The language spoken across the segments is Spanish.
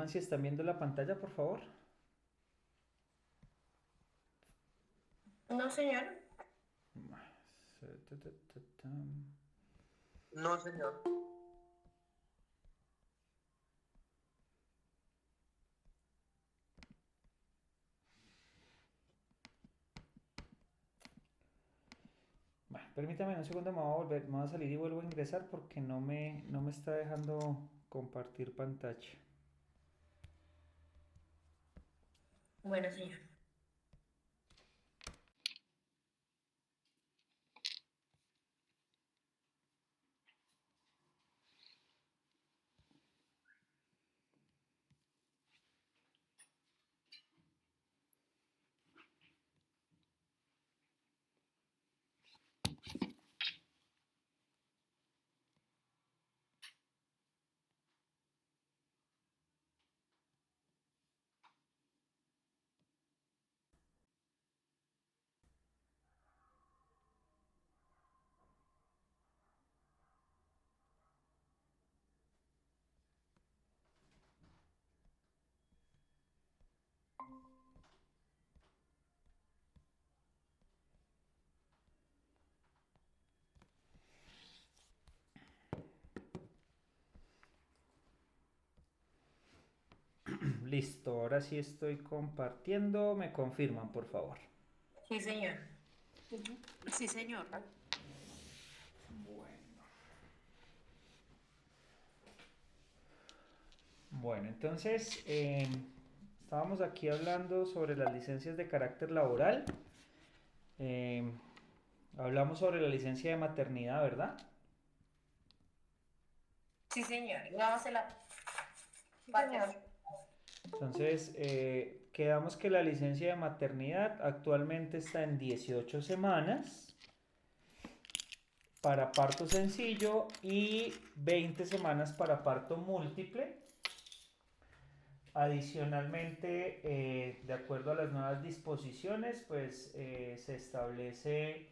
Si están viendo la pantalla, por favor. No, señor. No, señor. Bueno, permítame un segundo, me voy a salir y vuelvo a ingresar porque no me está dejando compartir pantalla. Bueno, señor. Listo, ahora sí estoy compartiendo. Me confirman, por favor. Sí, señor. Sí, señor. Bueno, entonces estábamos aquí hablando sobre las licencias de carácter laboral. Eh, Hablamos sobre la licencia de maternidad, ¿verdad? Sí, señor. Vamos a la Sí, patria. señor. Entonces, quedamos que la licencia de maternidad actualmente está en 18 semanas para parto sencillo y 20 semanas para parto múltiple. Adicionalmente, de acuerdo a las nuevas disposiciones, pues se establece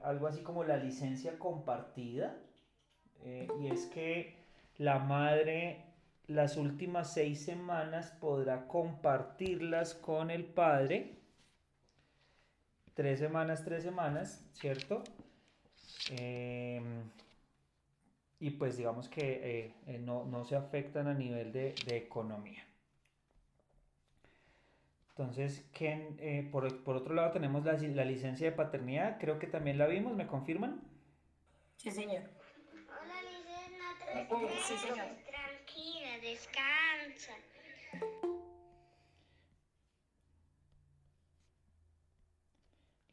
algo así como la licencia compartida, y es que la madre las últimas 6 semanas podrá compartirlas con el padre, 3 semanas, ¿cierto? Eh, y pues digamos que no se afectan a nivel de economía. Entonces, por otro lado tenemos la licencia de paternidad, creo que también la vimos, ¿me confirman? Sí, señor. Hola, Liz, no te Sí, señor. estreses, tranquila, descansa.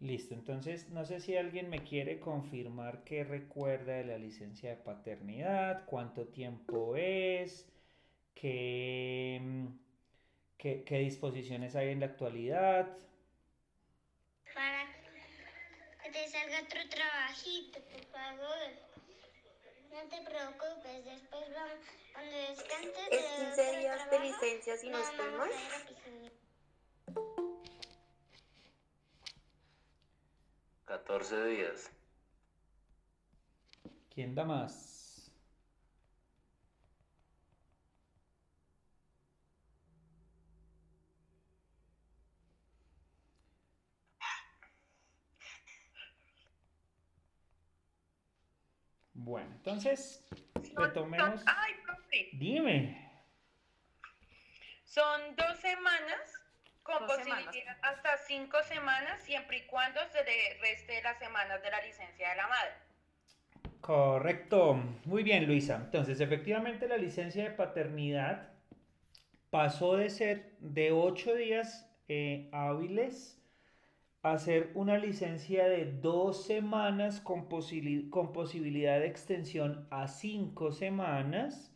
Listo, entonces no sé si alguien me quiere confirmar qué recuerda de la licencia de paternidad, cuánto tiempo es, qué, qué disposiciones hay en la actualidad. Para que te salga otro trabajito, por favor. No te preocupes, después vamos, cuando descanses Es de 15 otro días de trabajo, licencia si no nos estoy vamos mal. a ir a piscina. 14 días. ¿Quién da más? Bueno, entonces retomemos. Ay, profe. Dime. Son 2 semanas con 2 semanas. posibilidad hasta 5 semanas, siempre y cuando se le reste las semanas de la licencia de la madre. Correcto. Muy bien, Luisa. Entonces, efectivamente, la licencia de paternidad pasó de ser de 8 días hábiles a ser una licencia de 2 semanas con posibilidad de extensión a 5 semanas.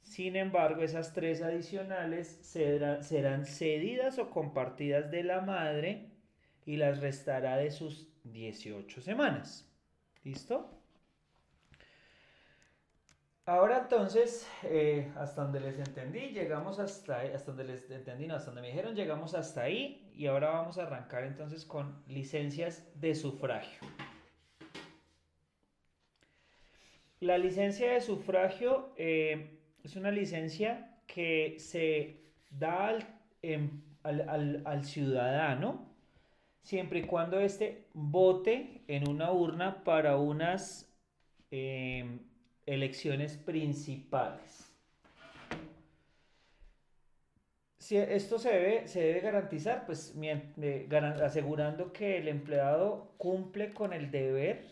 Sin embargo, esas 3 adicionales serán cedidas o compartidas de la madre y las restará de sus 18 semanas. ¿Listo? Ahora entonces, hasta donde les entendí, llegamos hasta ahí, hasta donde les entendí, no, hasta donde me dijeron, llegamos hasta ahí y ahora vamos a arrancar entonces con licencias de sufragio. La licencia de sufragio es una licencia que se da al ciudadano siempre y cuando éste vote en una urna para unas elecciones principales. Si esto se debe garantizar, pues asegurando que el empleado cumple con el deber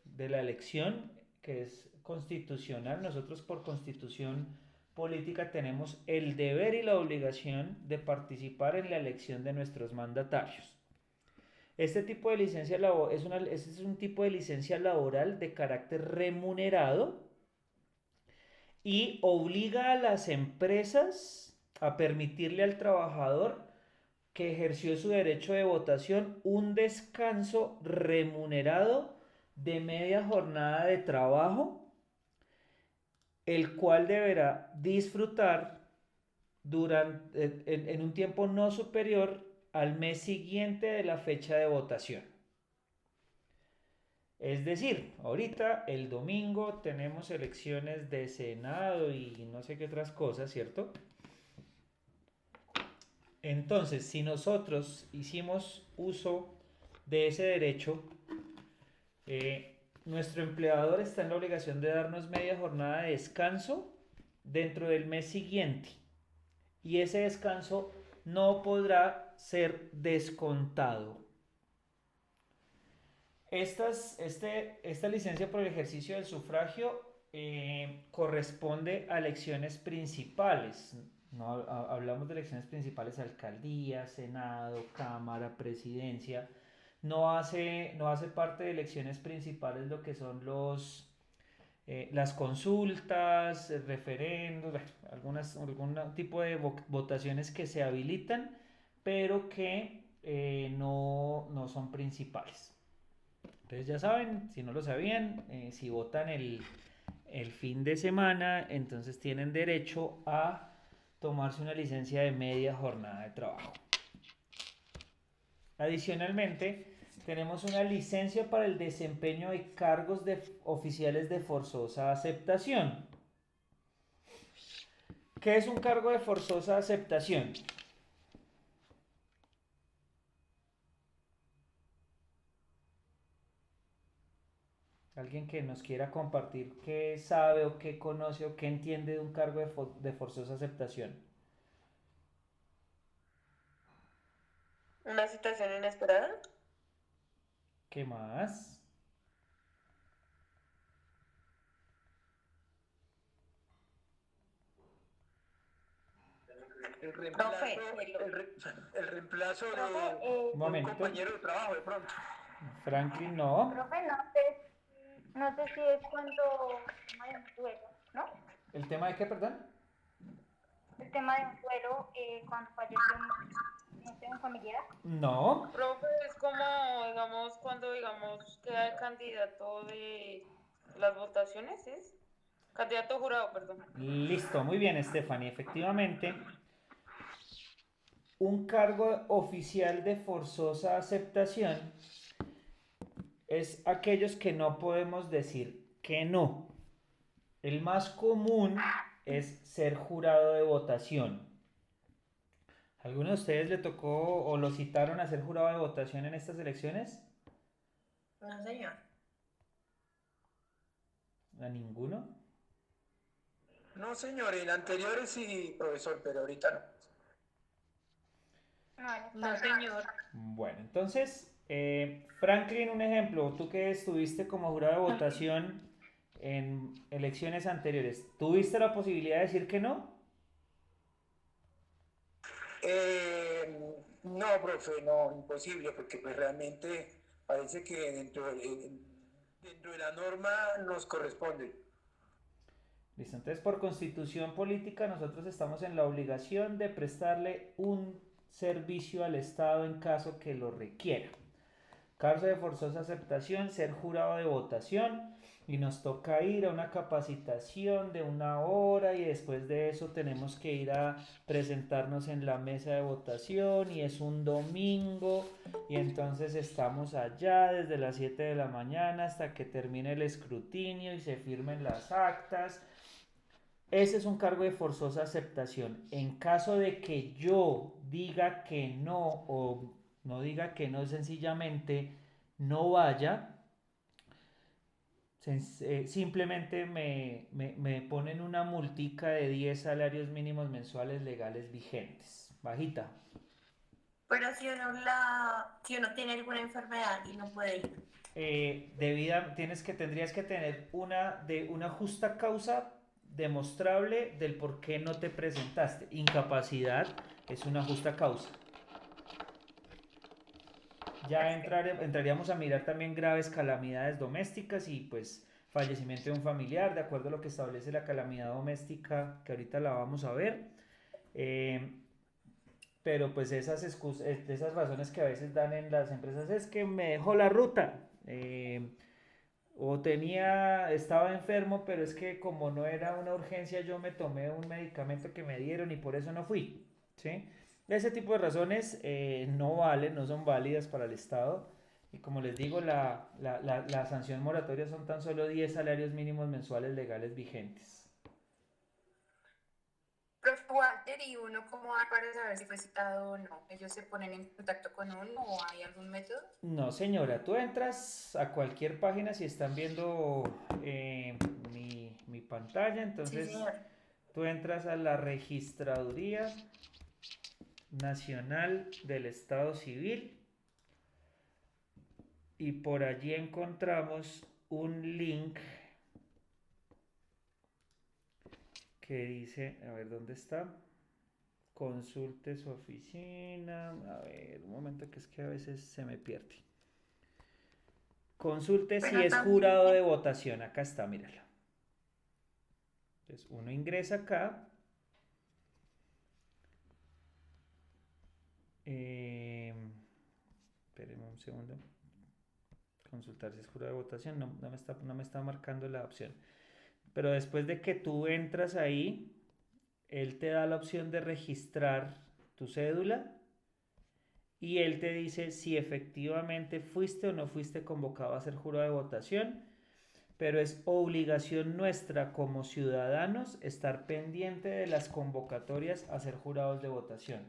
de la elección, que es constitucional. Nosotros por constitución política tenemos el deber y la obligación de participar en la elección de nuestros mandatarios. Este tipo de licencia es un tipo de licencia laboral de carácter remunerado y obliga a las empresas a permitirle al trabajador que ejerció su derecho de votación un descanso remunerado de media jornada de trabajo, el cual deberá disfrutar en un tiempo no superior al mes siguiente de la fecha de votación. Es decir, ahorita el domingo tenemos elecciones de Senado y no sé qué otras cosas, ¿cierto? Entonces, si nosotros hicimos uso de ese derecho, nuestro empleador está en la obligación de darnos media jornada de descanso dentro del mes siguiente. Y ese descanso no podrá ser descontado. Esta licencia por el ejercicio del sufragio corresponde a elecciones principales. No hablamos de elecciones principales: alcaldía, senado, cámara, presidencia. No hace parte de elecciones principales lo que son las consultas, referendos, algún tipo de votaciones que se habilitan, pero que no son principales. Entonces ya saben, si no lo sabían, si votan el fin de semana, entonces tienen derecho a tomarse una licencia de media jornada de trabajo. Adicionalmente, tenemos una licencia para el desempeño de cargos de oficiales de forzosa aceptación. ¿Qué es un cargo de forzosa aceptación? Alguien que nos quiera compartir qué sabe o qué conoce o qué entiende de un cargo de forzosa aceptación. ¿Una situación inesperada? ¿Qué más? El reemplazo, Profe, el reemplazo de Un un momento. compañero de trabajo de pronto. Franklin, no. Profe, no sé si es cuando el tema de un duelo, ¿no? ¿El tema de qué, perdón? El tema de un duelo cuando falleció no sé, un familiar. No. profe, es como, digamos, cuando, digamos, queda el candidato de las votaciones, ¿es? Candidato jurado, perdón. Listo, muy bien, Stephanie. Efectivamente, un cargo oficial de forzosa aceptación es aquellos que no podemos decir que no. El más común es ser jurado de votación. ¿Alguno de ustedes le tocó o lo citaron a ser jurado de votación en estas elecciones? No, señor. ¿A ninguno? No, señor, en anteriores sí, profesor, pero ahorita no. No, señor. Bueno, entonces, Franklin, un ejemplo, tú que estuviste como jurado de votación en elecciones anteriores, ¿tuviste la posibilidad de decir que no? No, profe, no, imposible, porque pues realmente parece que dentro de la norma nos corresponde. Listo, entonces por constitución política nosotros estamos en la obligación de prestarle un servicio al Estado en caso que lo requiera. Caso de forzosa aceptación, ser jurado de votación, y nos toca ir a una capacitación de 1 hora y después de eso tenemos que ir a presentarnos en la mesa de votación y es un domingo y entonces estamos allá desde las 7 de la mañana hasta que termine el escrutinio y se firmen las actas. Ese es un cargo de forzosa aceptación. En caso de que yo diga que no o no diga que no, sencillamente no vaya, simplemente me ponen una multica de 10 salarios mínimos mensuales legales vigentes. Bajita. Pero si uno tiene alguna enfermedad y no puede ir. Tendrías que tener una justa causa demostrable del por qué no te presentaste. Incapacidad es una justa causa. Ya entraríamos a mirar también graves calamidades domésticas y pues fallecimiento de un familiar, de acuerdo a lo que establece la calamidad doméstica, que ahorita la vamos a ver. Pero pues esas razones que a veces dan en las empresas es que me dejó la ruta. O estaba enfermo, pero es que como no era una urgencia, yo me tomé un medicamento que me dieron y por eso no fui, ¿sí? Ese tipo de razones no son válidas para el Estado. Y como les digo, la sanción moratoria son tan solo 10 salarios mínimos mensuales legales vigentes. Profe Walter, ¿y uno cómo va para saber si fue citado o no? ¿Ellos se ponen en contacto con uno o hay algún método? No, señora, tú entras a cualquier página, si están viendo mi pantalla, Sí, entonces señor. tú entras a la Registraduría Nacional del Estado Civil y por allí encontramos un link que dice, a ver, ¿dónde está? Consulte su oficina. A ver, un momento que es que a veces se me pierde. Consulte si Pero es también- jurado de votación. Acá está, míralo. Entonces uno ingresa acá. Espérenme un segundo. Consultar si es jurado de votación. No me está marcando la opción. Pero después de que tú entras ahí, él te da la opción de registrar tu cédula y él te dice si efectivamente fuiste o no fuiste convocado a ser jurado de votación, pero es obligación nuestra como ciudadanos estar pendiente de las convocatorias a ser jurados de votación.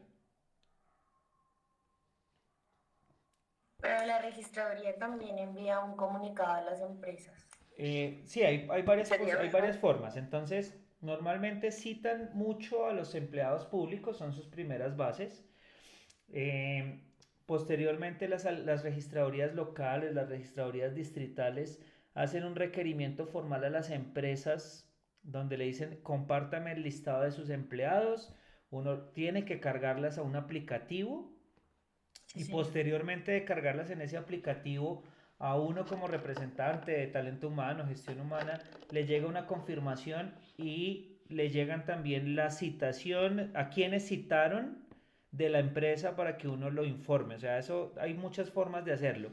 Pero la registraduría también envía un comunicado a las empresas. Sí, hay varias Sería hay mejor. varias formas. Entonces, normalmente citan mucho a los empleados públicos, son sus primeras bases. Posteriormente, las registradurías locales, las registradurías distritales, hacen un requerimiento formal a las empresas donde le dicen, compártame el listado de sus empleados. Uno tiene que cargarlas a un aplicativo y Sí. posteriormente de cargarlas en ese aplicativo a uno como representante de talento humano, gestión humana, le llega una confirmación y le llegan también la citación a quienes citaron de la empresa para que uno lo informe. O sea, eso hay muchas formas de hacerlo.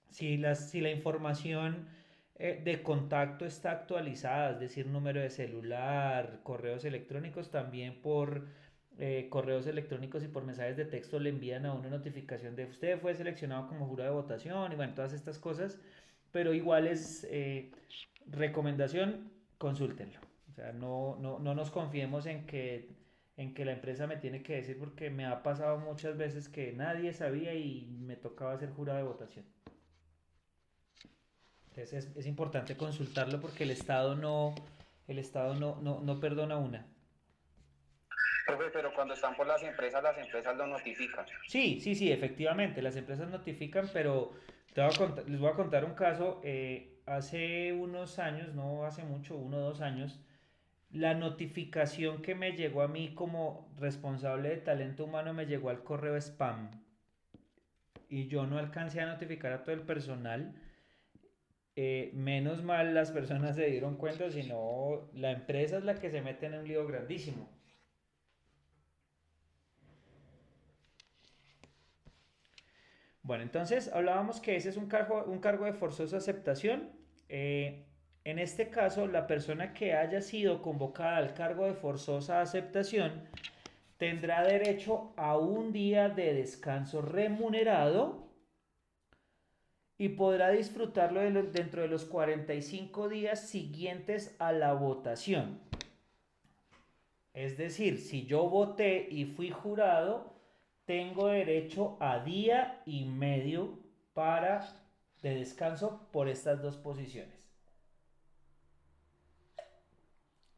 Si la información de contacto está actualizada, es decir, número de celular, correos electrónicos, también por correos electrónicos y por mensajes de texto le envían a una notificación de usted fue seleccionado como jurado de votación y bueno, todas estas cosas, pero igual es recomendación, consúltenlo. O sea, no nos confiemos en que la empresa me tiene que decir porque me ha pasado muchas veces que nadie sabía y me tocaba ser jurado de votación. Entonces es importante consultarlo porque el Estado no perdona una. Profe, pero cuando están por las empresas lo notifican. Sí, efectivamente, las empresas notifican, pero les voy a contar un caso. Hace unos años, no hace mucho, 1 o 2 años, la notificación que me llegó a mí como responsable de talento humano me llegó al correo spam. Y yo no alcancé a notificar a todo el personal. Menos mal las personas se dieron cuenta, sino la empresa es la que se mete en un lío grandísimo. Bueno, entonces hablábamos que ese es un cargo de forzosa aceptación. En este caso, la persona que haya sido convocada al cargo de forzosa aceptación tendrá derecho a un día de descanso remunerado y podrá disfrutarlo dentro de los 45 días siguientes a la votación. Es decir, si yo voté y fui jurado, tengo derecho a día y medio de descanso por estas dos posiciones.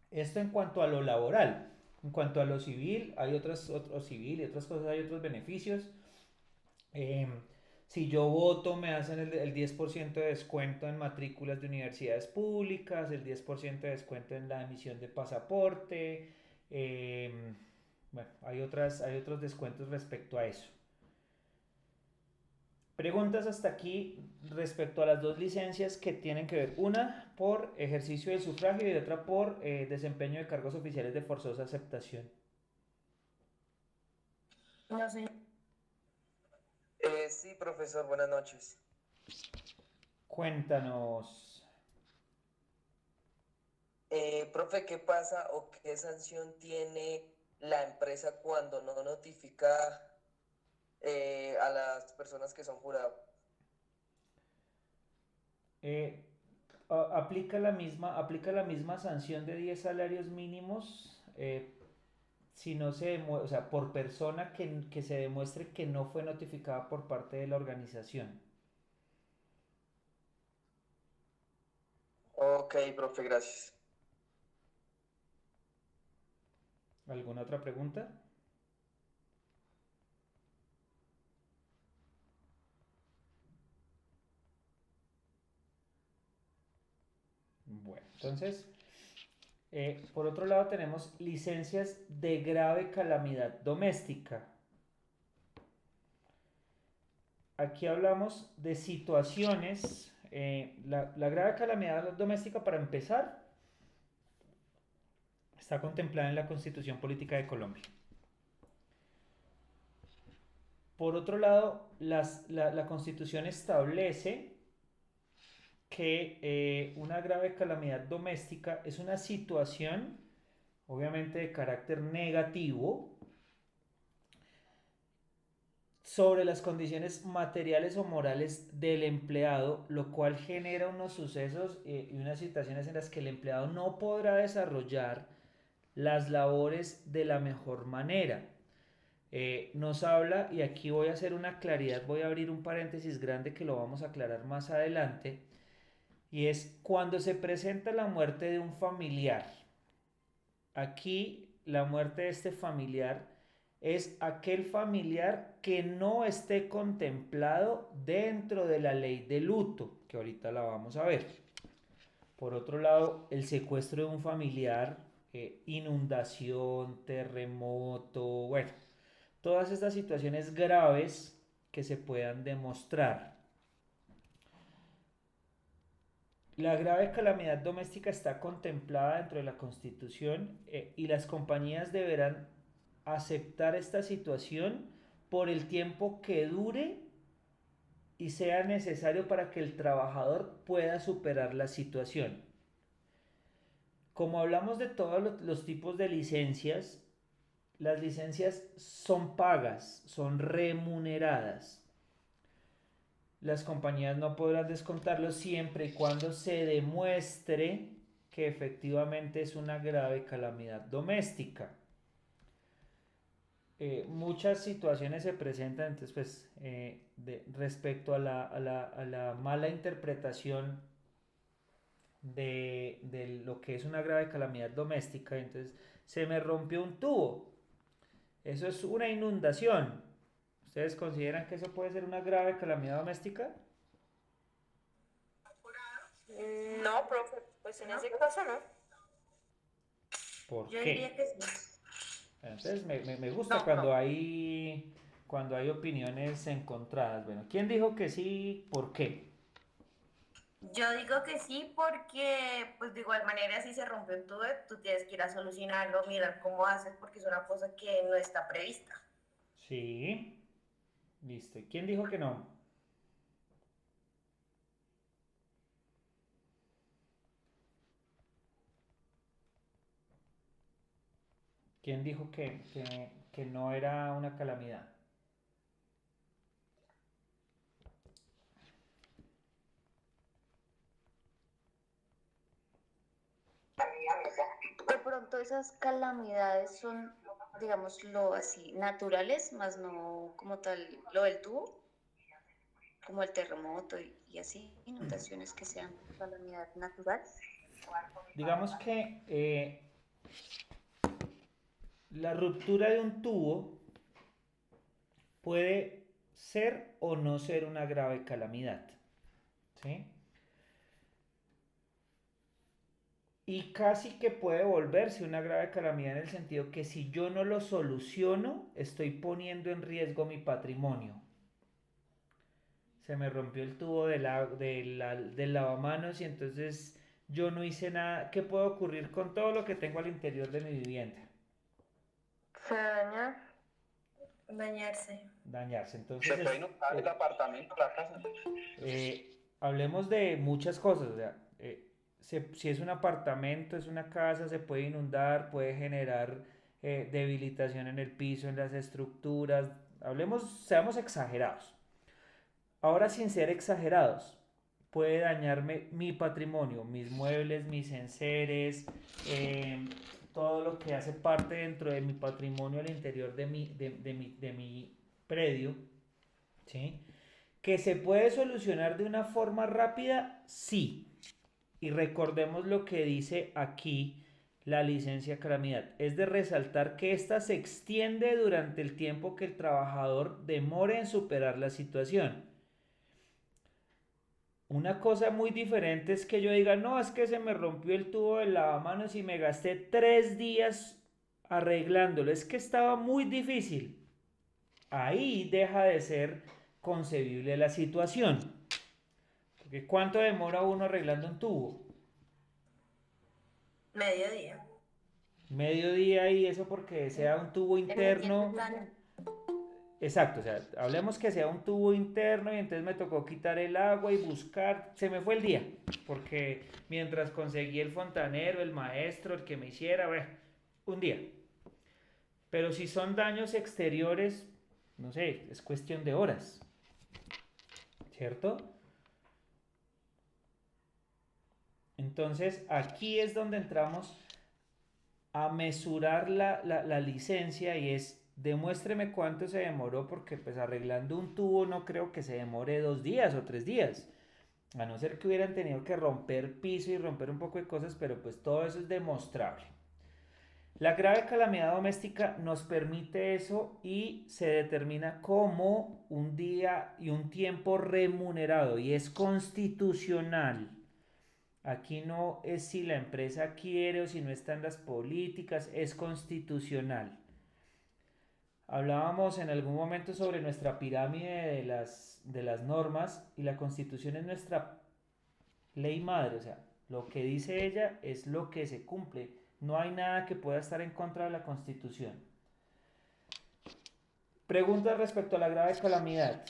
Esto en cuanto a lo laboral. En cuanto a lo civil, hay otro civil y otras cosas, hay otros beneficios. Si yo voto, me hacen el 10% de descuento en matrículas de universidades públicas, el 10% de descuento en la emisión de pasaporte. Bueno, hay otros descuentos respecto a eso. Preguntas hasta aquí respecto a las dos licencias que tienen que ver, una por ejercicio del sufragio y otra por desempeño de cargos oficiales de forzosa aceptación. No sé. Sí, profesor, buenas noches. Cuéntanos. Profe, ¿qué pasa o qué sanción tiene la empresa cuando no notifica a las personas que son jurados? Aplica la misma sanción de 10 salarios mínimos si no se o sea, por persona que se demuestre que no fue notificada por parte de la organización. Ok, profe, gracias. ¿Alguna otra pregunta? Bueno, entonces, por otro lado tenemos licencias de grave calamidad doméstica. Aquí hablamos de situaciones, la grave calamidad doméstica, para empezar, está contemplada en la Constitución Política de Colombia. Por otro lado, la Constitución establece que una grave calamidad doméstica es una situación, obviamente de carácter negativo, sobre las condiciones materiales o morales del empleado, lo cual genera unos sucesos y unas situaciones en las que el empleado no podrá desarrollar las labores de la mejor manera. Nos habla, y aquí voy a hacer una claridad, voy a abrir un paréntesis grande que lo vamos a aclarar más adelante, y es cuando se presenta la muerte de un familiar. Aquí la muerte de este familiar es aquel familiar que no esté contemplado dentro de la ley de luto, que ahorita la vamos a ver. Por otro lado, el secuestro de un familiar, inundación, terremoto, bueno, todas estas situaciones graves que se puedan demostrar. La grave calamidad doméstica está contemplada dentro de la Constitución y las compañías deberán aceptar esta situación por el tiempo que dure y sea necesario para que el trabajador pueda superar la situación. Como hablamos de todos los tipos de licencias, las licencias son pagas, son remuneradas. Las compañías no podrán descontarlo siempre y cuando se demuestre que efectivamente es una grave calamidad doméstica. Muchas situaciones se presentan, entonces, pues, respecto a la mala interpretación de lo que es una grave calamidad doméstica. Entonces, se me rompió un tubo. Eso es una inundación. ¿Ustedes consideran que eso puede ser una grave calamidad doméstica? No, profe, pues en ese caso no. ¿Por Yo qué? diría que sí. Entonces me gusta No, cuando no. cuando hay opiniones encontradas. Bueno, ¿quién dijo que sí? ¿Por qué? Yo digo que sí porque, pues de igual manera, si se rompe un tubo, tú tienes que ir a solucionarlo, mirar cómo haces, porque es una cosa que no está prevista. Sí. Listo. ¿Quién dijo que no? ¿Quién dijo que no era una calamidad? esas calamidades son, digámoslo así, naturales, más no como tal lo del tubo, como el terremoto y así, inundaciones que sean calamidad natural? Digamos que la ruptura de un tubo puede ser o no ser una grave calamidad, ¿sí? Y casi que puede volverse una grave calamidad en el sentido que si yo no lo soluciono, estoy poniendo en riesgo mi patrimonio. Se me rompió el tubo del lavamanos y entonces yo no hice nada. ¿Qué puede ocurrir con todo lo que tengo al interior de mi vivienda? ¿Se daña? Dañarse. Dañarse. Se Entonces, puede inundar el apartamento, la casa. hablemos de muchas cosas. O sea, si es un apartamento, es una casa, se puede inundar, puede generar debilitación en el piso, en las estructuras. Seamos exagerados. Ahora, sin ser exagerados, puede dañarme mi patrimonio, mis muebles, mis enseres, todo lo que hace parte dentro de mi patrimonio al interior de mi predio, ¿sí? ¿Que se puede solucionar de una forma rápida? Sí. Y recordemos lo que dice aquí la licencia calamidad. Es de resaltar que ésta se extiende durante el tiempo que el trabajador demore en superar la situación. Una cosa muy diferente es que yo diga, no, es que se me rompió el tubo del lavamanos y me gasté 3 días arreglándolo. Es que estaba muy difícil. Ahí deja de ser concebible la situación. Porque ¿cuánto demora uno arreglando un tubo? Mediodía. Medio día y eso porque sea un tubo interno. Exacto, o sea, hablemos que sea un tubo interno y entonces me tocó quitar el agua y buscar, se me fue el día, porque mientras conseguí el fontanero, el maestro, el que me hiciera, bueno, un día. Pero si son daños exteriores, no sé, es cuestión de horas, ¿cierto? Entonces aquí es donde entramos a mesurar la licencia y es demuéstreme cuánto se demoró porque pues arreglando un tubo no creo que se demore 2 días o 3 días, a no ser que hubieran tenido que romper piso y romper un poco de cosas, pero pues todo eso es demostrable. La grave calamidad doméstica nos permite eso y se determina como un día y un tiempo remunerado y es constitucional. Aquí no es si la empresa quiere o si no están las políticas, es constitucional. Hablábamos en algún momento sobre nuestra pirámide de las normas y la Constitución es nuestra ley madre, o sea, lo que dice ella es lo que se cumple. No hay nada que pueda estar en contra de la Constitución. Preguntas respecto a la grave calamidad.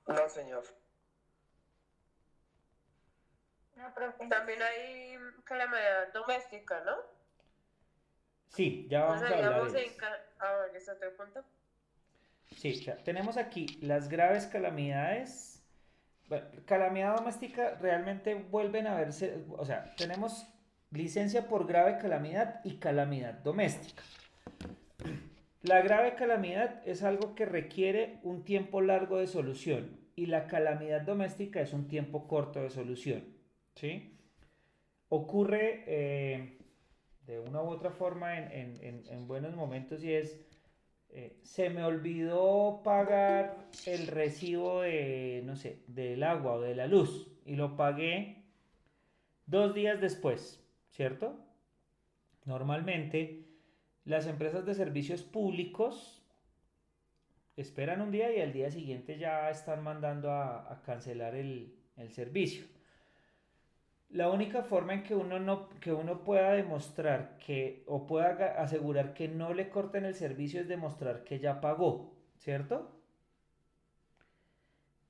No, señor. No, profe. También hay calamidad doméstica, ¿no? Sí, ya O vamos sea, a hablar digamos de eso. ver, ¿es otro punto? Sí, o sea, tenemos aquí las graves calamidades. Bueno, calamidad doméstica realmente vuelven a verse, o sea, tenemos licencia por grave calamidad y calamidad doméstica. La grave calamidad es algo que requiere un tiempo largo de solución y la calamidad doméstica es un tiempo corto de solución, ¿sí? Ocurre de una u otra forma en buenos momentos y es, se me olvidó pagar el recibo de, no sé, del agua o de la luz y lo pagué 2 días después, ¿cierto? Normalmente las empresas de servicios públicos esperan un día y al día siguiente ya están mandando a cancelar el servicio. La única forma en que uno pueda demostrar o pueda asegurar que no le corten el servicio es demostrar que ya pagó, ¿cierto?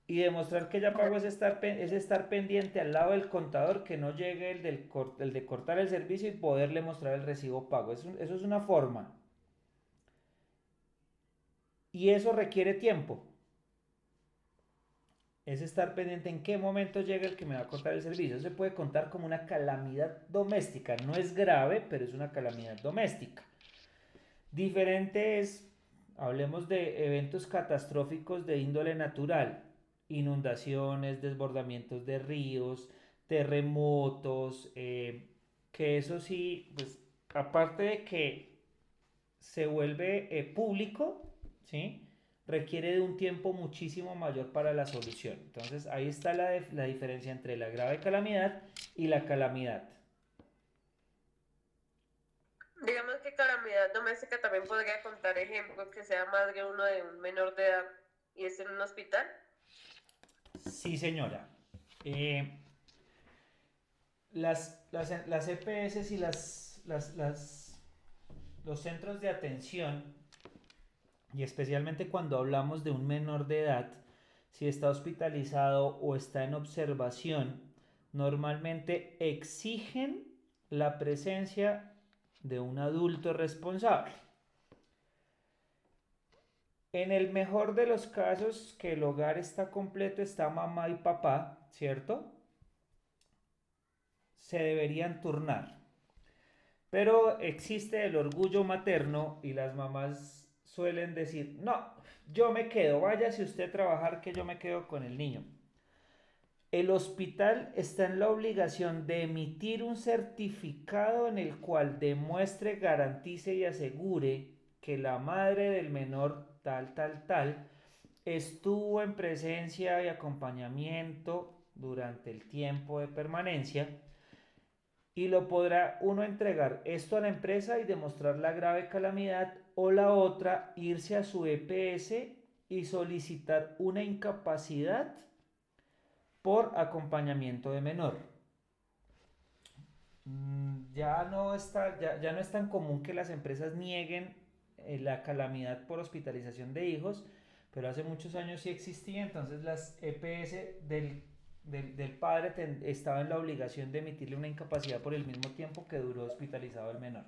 Y demostrar que ya pagó es estar pendiente al lado del contador que no llegue el de cortar el servicio y poderle mostrar el recibo pago. Eso es una forma. Y eso requiere tiempo. es estar pendiente en qué momento llega el que me va a cortar el servicio. Eso se puede contar como una calamidad doméstica. No es grave, pero es una calamidad doméstica. Diferente es, hablemos de eventos catastróficos de índole natural, inundaciones, desbordamientos de ríos, terremotos, que eso sí, pues aparte de que se vuelve público, ¿sí? Requiere de un tiempo muchísimo mayor para la solución. Entonces ahí está la diferencia entre la grave calamidad y la calamidad. Digamos que calamidad doméstica también podría contar ejemplos que sea más de uno de un menor de edad y es en un hospital. Sí, señora. Las EPS y los centros de atención, y especialmente cuando hablamos de un menor de edad, si está hospitalizado o está en observación, normalmente exigen la presencia de un adulto responsable. En el mejor de los casos, que el hogar está completo, está mamá y papá, ¿cierto? Se deberían turnar. Pero existe el orgullo materno y las mamás suelen decir, no, yo me quedo, váyase usted a trabajar que yo me quedo con el niño. El hospital está en la obligación de emitir un certificado en el cual demuestre, garantice y asegure que la madre del menor tal estuvo en presencia y acompañamiento durante el tiempo de permanencia, y lo podrá uno entregar esto a la empresa y demostrar la grave calamidad, o la otra, irse a su EPS y solicitar una incapacidad por acompañamiento de menor. Ya no es tan común que las empresas nieguen la calamidad por hospitalización de hijos, pero hace muchos años sí existía. Entonces las EPS del padre estaba en la obligación de emitirle una incapacidad por el mismo tiempo que duró hospitalizado el menor.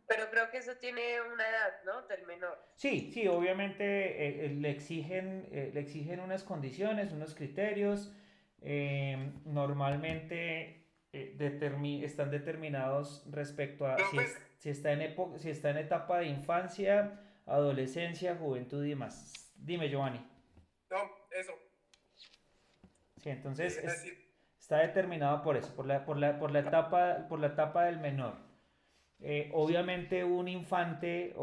Pero creo que eso tiene una edad, ¿no? Del menor. Sí, obviamente le exigen unas condiciones, unos criterios. Normalmente están determinados respecto a si está en etapa de infancia, adolescencia, juventud y demás. Dime, Giovanni. No, eso. Sí, entonces está determinado por eso, por la etapa del menor. Obviamente un infante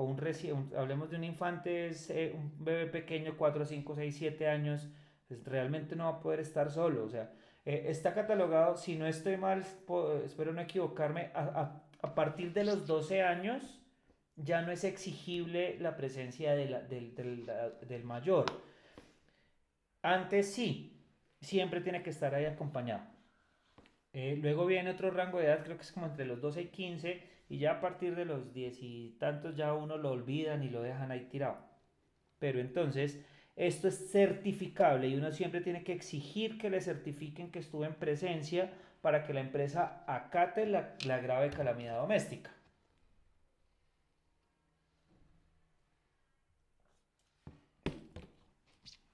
hablemos de un infante, es un bebé pequeño, 4, 5, 6, 7 años, pues realmente no va a poder estar solo. O sea, está catalogado, si no estoy mal, espero no equivocarme, a partir de los 12 años ya no es exigible la presencia del mayor. Antes sí, siempre tiene que estar ahí acompañado. Luego viene otro rango de edad, creo que es como entre los 12 y 15, y ya a partir de los 10 y tantos ya uno lo olvidan y lo dejan ahí tirado. Pero entonces, esto es certificable y uno siempre tiene que exigir que le certifiquen que estuvo en presencia para que la empresa acate la grave calamidad doméstica.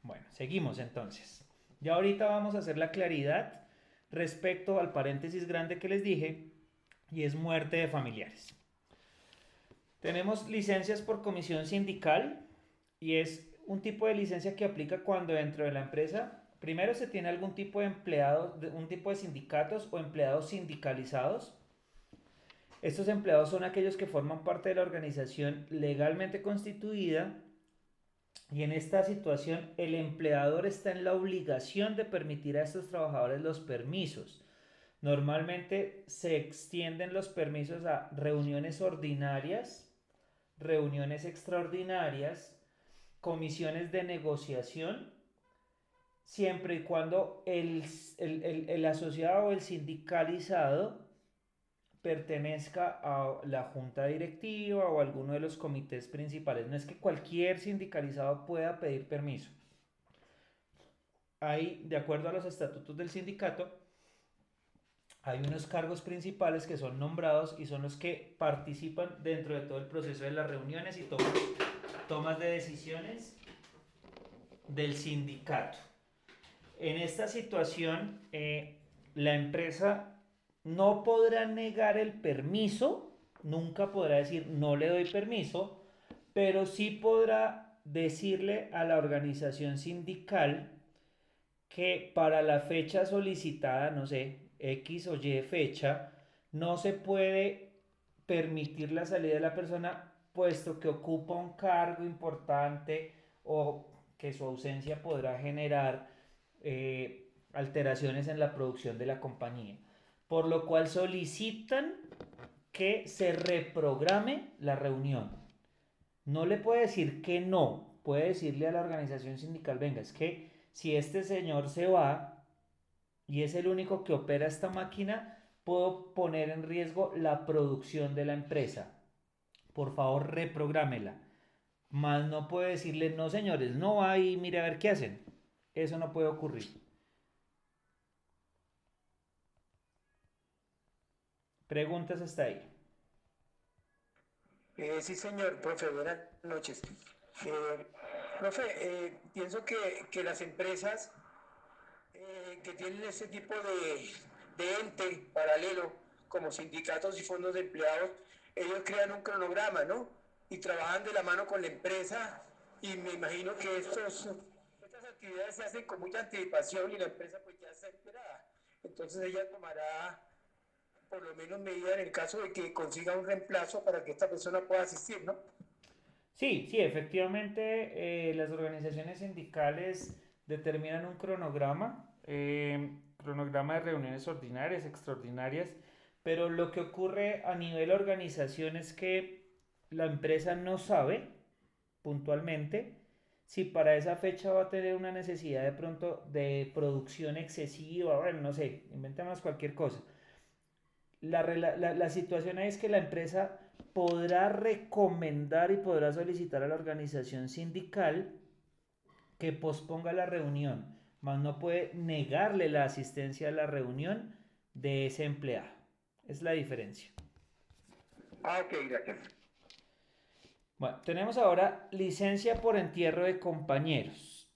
Bueno, seguimos entonces. Ya ahorita vamos a hacer la claridad respecto al paréntesis grande que les dije, y es muerte de familiares. Tenemos licencias por comisión sindical, y es un tipo de licencia que aplica cuando dentro de la empresa primero se tiene algún tipo de empleados, un tipo de sindicatos o empleados sindicalizados. Estos empleados son aquellos que forman parte de la organización legalmente constituida, y en esta situación el empleador está en la obligación de permitir a estos trabajadores los permisos. Normalmente se extienden los permisos a reuniones ordinarias, reuniones extraordinarias, comisiones de negociación, siempre y cuando el asociado o el sindicalizado pertenezca a la junta directiva o a alguno de los comités principales. No es que cualquier sindicalizado pueda pedir permiso. Hay, de acuerdo a los estatutos del sindicato, hay unos cargos principales que son nombrados y son los que participan dentro de todo el proceso de las reuniones y tomas de decisiones del sindicato. En esta situación, la empresa no podrá negar el permiso, nunca podrá decir no le doy permiso, pero sí podrá decirle a la organización sindical que para la fecha solicitada, no sé, X o Y fecha, no se puede permitir la salida de la persona puesto que ocupa un cargo importante o que su ausencia podrá generar alteraciones en la producción de la compañía. Por lo cual solicitan que se reprograme la reunión. No le puede decir que no, puede decirle a la organización sindical, venga, es que si este señor se va y es el único que opera esta máquina, puedo poner en riesgo la producción de la empresa. Por favor, reprográmela. Más no puede decirle, no señores, no va y mire a ver qué hacen. Eso no puede ocurrir. Preguntas hasta ahí. Sí, señor, profe, buenas noches. Profe, pienso que las empresas que tienen este tipo de ente paralelo, como sindicatos y fondos de empleados, ellos crean un cronograma, ¿no? Y trabajan de la mano con la empresa, y me imagino que estas actividades se hacen con mucha anticipación y la empresa pues ya está enterada. Entonces ella tomará por lo menos medida en el caso de que consiga un reemplazo para que esta persona pueda asistir, ¿no? Sí, efectivamente las organizaciones sindicales determinan un cronograma, cronograma de reuniones ordinarias, extraordinarias, pero lo que ocurre a nivel organización es que la empresa no sabe puntualmente si para esa fecha va a tener una necesidad de pronto de producción excesiva, bueno, no sé, inventemos cualquier cosa. La situación es que la empresa podrá recomendar y podrá solicitar a la organización sindical que posponga la reunión, mas no puede negarle la asistencia a la reunión de ese empleado. Es la diferencia. Ok, gracias. Bueno, tenemos ahora licencia por entierro de compañeros.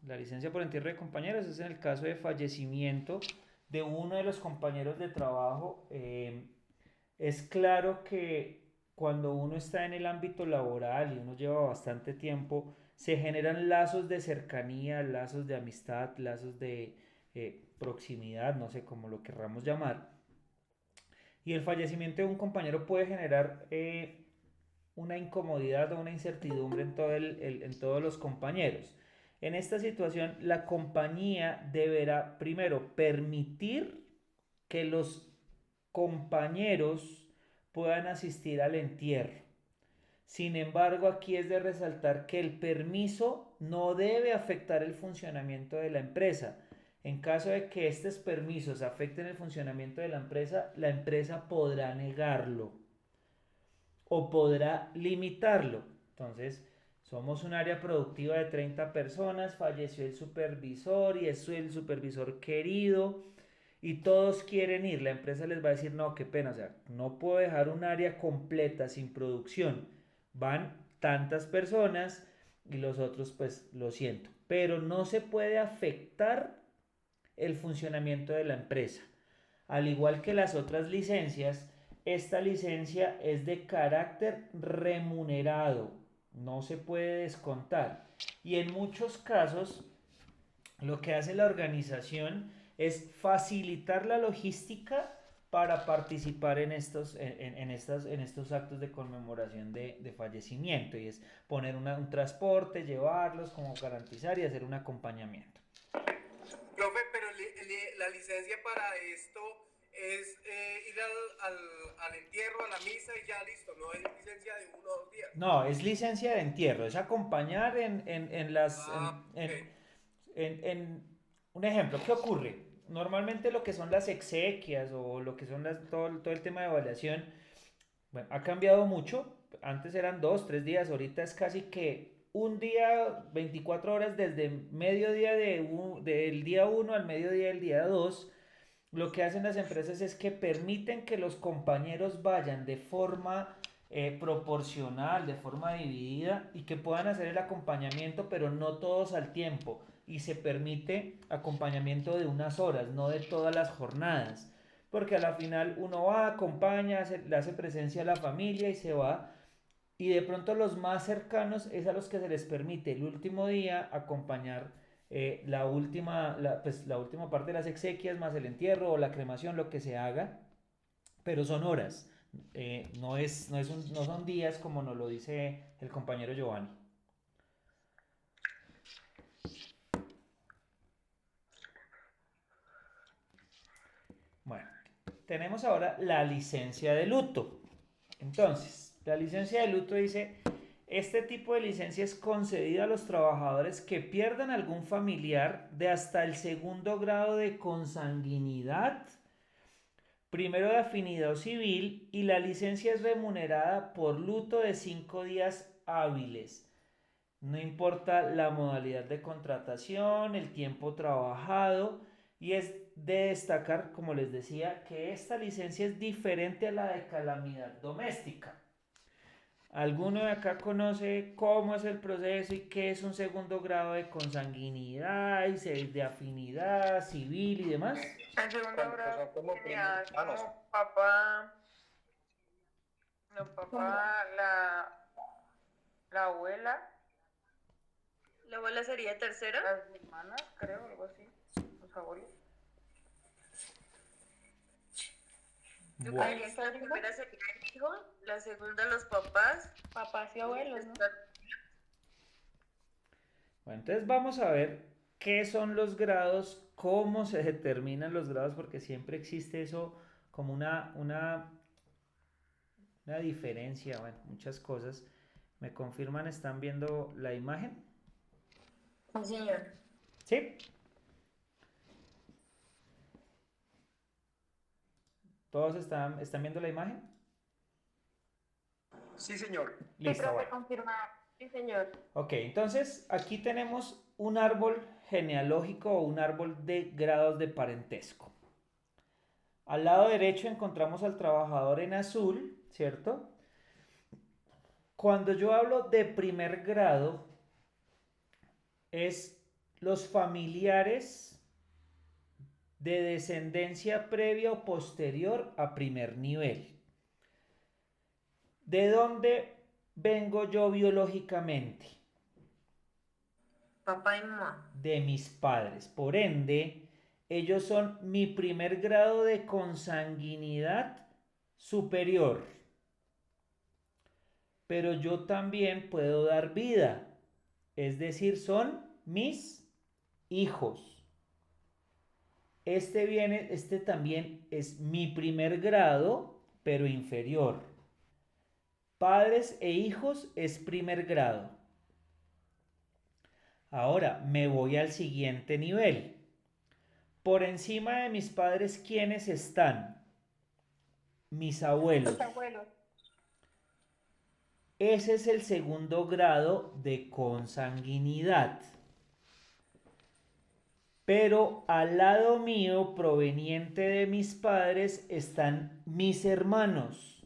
La licencia por entierro de compañeros es en el caso de fallecimiento de uno de los compañeros de trabajo. Es claro que cuando uno está en el ámbito laboral y uno lleva bastante tiempo, se generan lazos de cercanía, lazos de amistad, lazos de proximidad, no sé cómo lo querramos llamar. Y el fallecimiento de un compañero puede generar una incomodidad o una incertidumbre en todos los compañeros. En esta situación, la compañía deberá primero permitir que los compañeros puedan asistir al entierro. Sin embargo, aquí es de resaltar que el permiso no debe afectar el funcionamiento de la empresa. En caso de que estos permisos afecten el funcionamiento de la empresa podrá negarlo o podrá limitarlo. Entonces, somos un área productiva de 30 personas, falleció el supervisor y es el supervisor querido y todos quieren ir. La empresa les va a decir, no, qué pena, o sea, no puedo dejar un área completa sin producción. Van tantas personas y los otros, pues, lo siento. Pero no se puede afectar el funcionamiento de la empresa. Al igual que las otras licencias, esta licencia es de carácter remunerado. No se puede descontar. Y en muchos casos, lo que hace la organización es facilitar la logística para participar en estos actos de conmemoración de fallecimiento. Y es poner un transporte, llevarlos, como garantizar y hacer un acompañamiento. Profe, pero la licencia para esto es ir al entierro, a la misa y ya listo, no es licencia de 1 o 2 días. No, es licencia de entierro, es acompañar un ejemplo, ¿qué ocurre? Normalmente lo que son las exequias o lo que son todo el tema de evaluación, bueno, ha cambiado mucho. Antes eran 2, 3 días, ahorita es casi que un día, 24 horas desde mediodía del día 1 al mediodía del día 2. Lo que hacen las empresas es que permiten que los compañeros vayan de forma proporcional, de forma dividida y que puedan hacer el acompañamiento, pero no todos al tiempo. y se permite acompañamiento de unas horas, no de todas las jornadas, porque a la final uno va, acompaña, le hace presencia a la familia y se va, y de pronto los más cercanos es a los que se les permite el último día acompañar pues, la última parte de las exequias, más el entierro o la cremación, lo que se haga, pero son horas, no son días como nos lo dice el compañero Giovanni. Bueno, tenemos ahora la licencia de luto. Entonces, la licencia de luto dice, este tipo de licencia es concedida a los trabajadores que pierdan algún familiar de hasta el segundo grado de consanguinidad, primero de afinidad civil, y la licencia es remunerada por luto de 5 días hábiles. No importa la modalidad de contratación, el tiempo trabajado, y es de destacar, como les decía, que esta licencia es diferente a la de calamidad doméstica. ¿Alguno de acá conoce cómo es el proceso y qué es un segundo grado de consanguinidad y de afinidad civil y demás? El segundo Cuando grado son como sería primos hermanos. como papá, la abuela. ¿La abuela sería tercera? Las hermanas, creo, algo así. Los abuelos. Yo Bueno. creería que la primera sería el hijo, la segunda los papás. Papás y abuelos, ¿no? Bueno, entonces vamos a ver qué son los grados, cómo se determinan los grados, porque siempre existe eso como una diferencia, bueno, muchas cosas. ¿Me confirman? ¿Están viendo la imagen? Sí, señor. ¿Sí? ¿Todos están viendo la imagen? Sí, señor. Listo, profe, bueno. confirmar. Sí, señor. Ok, entonces aquí tenemos un árbol genealógico o un árbol de grados de parentesco. Al lado derecho encontramos al trabajador en azul, ¿cierto? Cuando yo hablo de primer grado, es los familiares de descendencia previa o posterior a primer nivel. ¿De dónde vengo yo biológicamente? Papá y mamá. De mis padres. Por ende, ellos son mi primer grado de consanguinidad superior. Pero yo también puedo dar vida. Es decir, son mis hijos. Este también es mi primer grado, pero inferior. Padres e hijos es primer grado. Ahora me voy al siguiente nivel. Por encima de mis padres, ¿quiénes están? Mis abuelos. Los abuelos. Ese es el segundo grado de consanguinidad. Pero al lado mío, proveniente de mis padres, están mis hermanos.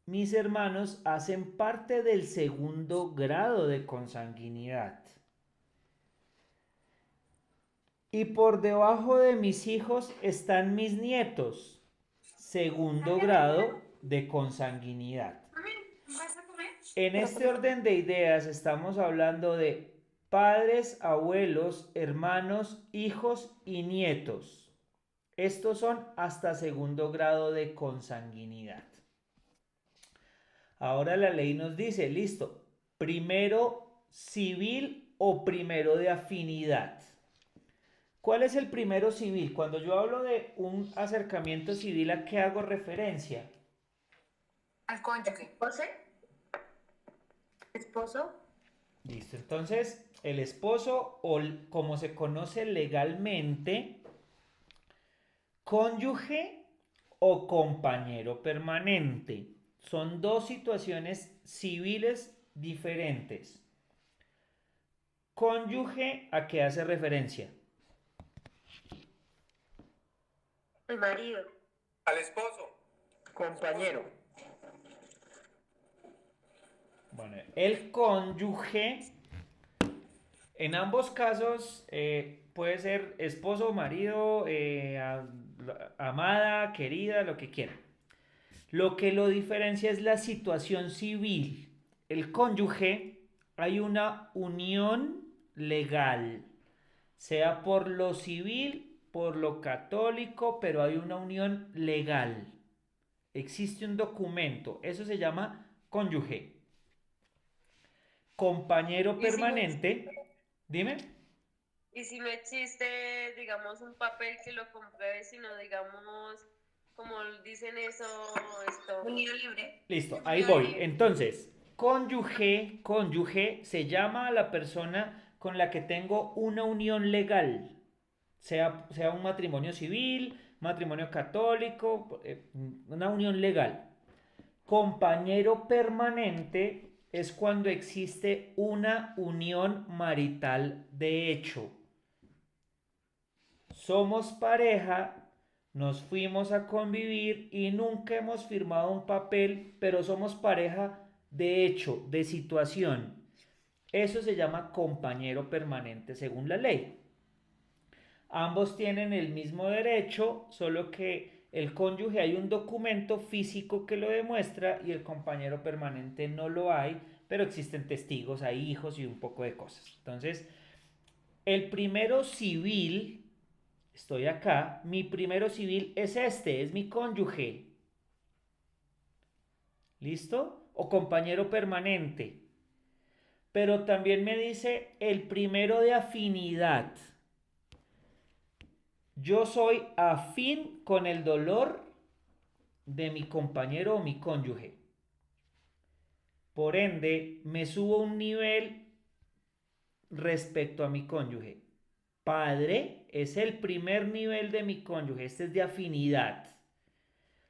Mis hermanos hacen parte del segundo grado de consanguinidad. Y por debajo de mis hijos están mis nietos, segundo grado de consanguinidad. En este orden de ideas estamos hablando de padres, abuelos, hermanos, hijos y nietos. Estos son hasta segundo grado de consanguinidad. Ahora la ley nos dice, listo, primero civil o primero de afinidad. ¿Cuál es el primero civil? Cuando yo hablo de un acercamiento civil, ¿a qué hago referencia? Al cónyuge. ¿Esposo? Listo, entonces el esposo o como se conoce legalmente, cónyuge o compañero permanente. Son dos situaciones civiles diferentes. Cónyuge, ¿a qué hace referencia? El marido. Al esposo. Compañero. Bueno, el cónyuge En ambos casos puede ser esposo, marido, amada, querida, lo que quiera. Lo que lo diferencia es la situación civil. El cónyuge, hay una unión legal, sea por lo civil, por lo católico, pero hay una unión legal. Existe un documento, eso se llama cónyuge. Compañero Y si no permanente, dime. Y si no existe, digamos, un papel que lo compruebe, sino, digamos, como dicen eso, esto. Unión libre. Listo, ahí voy. Entonces, cónyuge se llama a la persona con la que tengo una unión legal, sea un matrimonio civil, matrimonio católico, una unión legal. Compañero permanente es cuando existe una unión marital de hecho. Somos pareja, nos fuimos a convivir y nunca hemos firmado un papel, pero somos pareja de hecho, de situación. Eso se llama compañero permanente según la ley. Ambos tienen el mismo derecho, solo que el cónyuge hay un documento físico que lo demuestra y el compañero permanente no lo hay, pero existen testigos, hay hijos y un poco de cosas. Entonces, el primero civil, estoy acá, mi primero civil es es mi cónyuge. ¿Listo? O compañero permanente. Pero también me dice el primero de afinidad. Yo soy afín con el dolor de mi compañero o mi cónyuge. Por ende, me subo un nivel respecto a mi cónyuge. Padre es el primer nivel de mi cónyuge, este es de afinidad.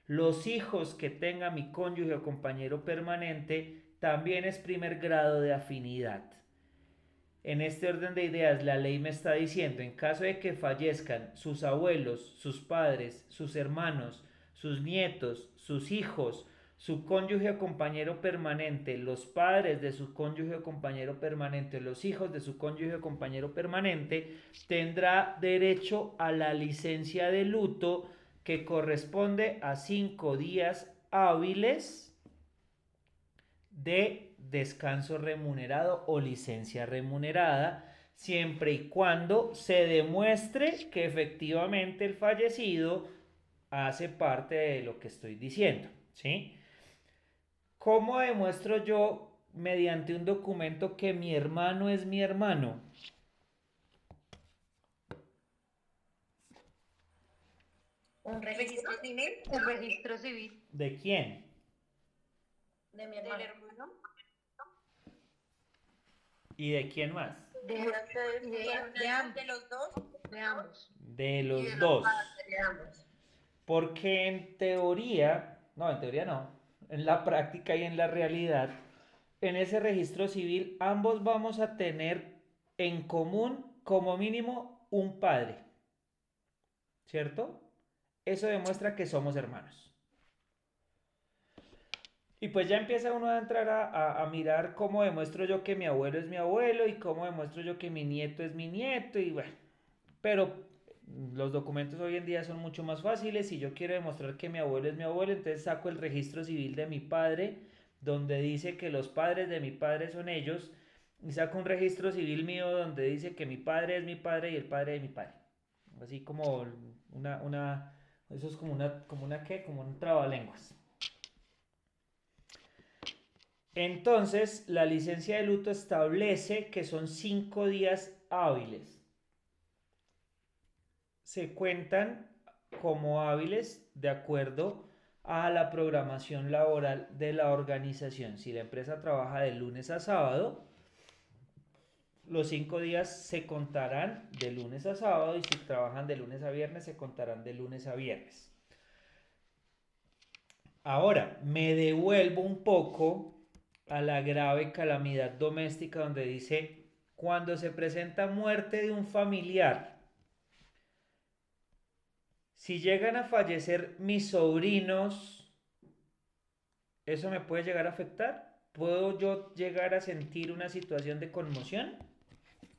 Los hijos que tenga mi cónyuge o compañero permanente también es primer grado de afinidad. En este orden de ideas, la ley me está diciendo, en caso de que fallezcan sus abuelos, sus padres, sus hermanos, sus nietos, sus hijos, su cónyuge o compañero permanente, los padres de su cónyuge o compañero permanente, los hijos de su cónyuge o compañero permanente, tendrá derecho a la licencia de luto que corresponde a 5 días hábiles de descanso remunerado o licencia remunerada, siempre y cuando se demuestre que efectivamente el fallecido hace parte de lo que estoy diciendo, ¿sí? ¿Cómo demuestro yo mediante un documento que mi hermano es mi hermano? ¿Un registro civil? El registro civil. ¿De quién? De mi Del hermano. hermano. ¿Y de quién más? De ambos. De los dos. De ambos. De Y los de dos. padres de ambos. Porque en teoría no, en la práctica y en la realidad, en ese registro civil ambos vamos a tener en común como mínimo un padre, ¿cierto? Eso demuestra que somos hermanos. Y pues ya empieza uno a entrar a mirar cómo demuestro yo que mi abuelo es mi abuelo y cómo demuestro yo que mi nieto es mi nieto y bueno, pero los documentos hoy en día son mucho más fáciles. Si yo quiero demostrar que mi abuelo es mi abuelo, entonces saco el registro civil de mi padre, donde dice que los padres de mi padre son ellos, y saco un registro civil mío donde dice que mi padre es mi padre y el padre de mi padre. Así como eso es como un trabalenguas. Entonces, la licencia de luto establece que son 5 días hábiles. Se cuentan como hábiles de acuerdo a la programación laboral de la organización. Si la empresa trabaja de lunes a sábado, los 5 días se contarán de lunes a sábado, y si trabajan de lunes a viernes, se contarán de lunes a viernes. Ahora, me devuelvo un poco a la grave calamidad doméstica, donde dice, cuando se presenta muerte de un familiar, si llegan a fallecer mis sobrinos, ¿eso me puede llegar a afectar? ¿Puedo yo llegar a sentir una situación de conmoción?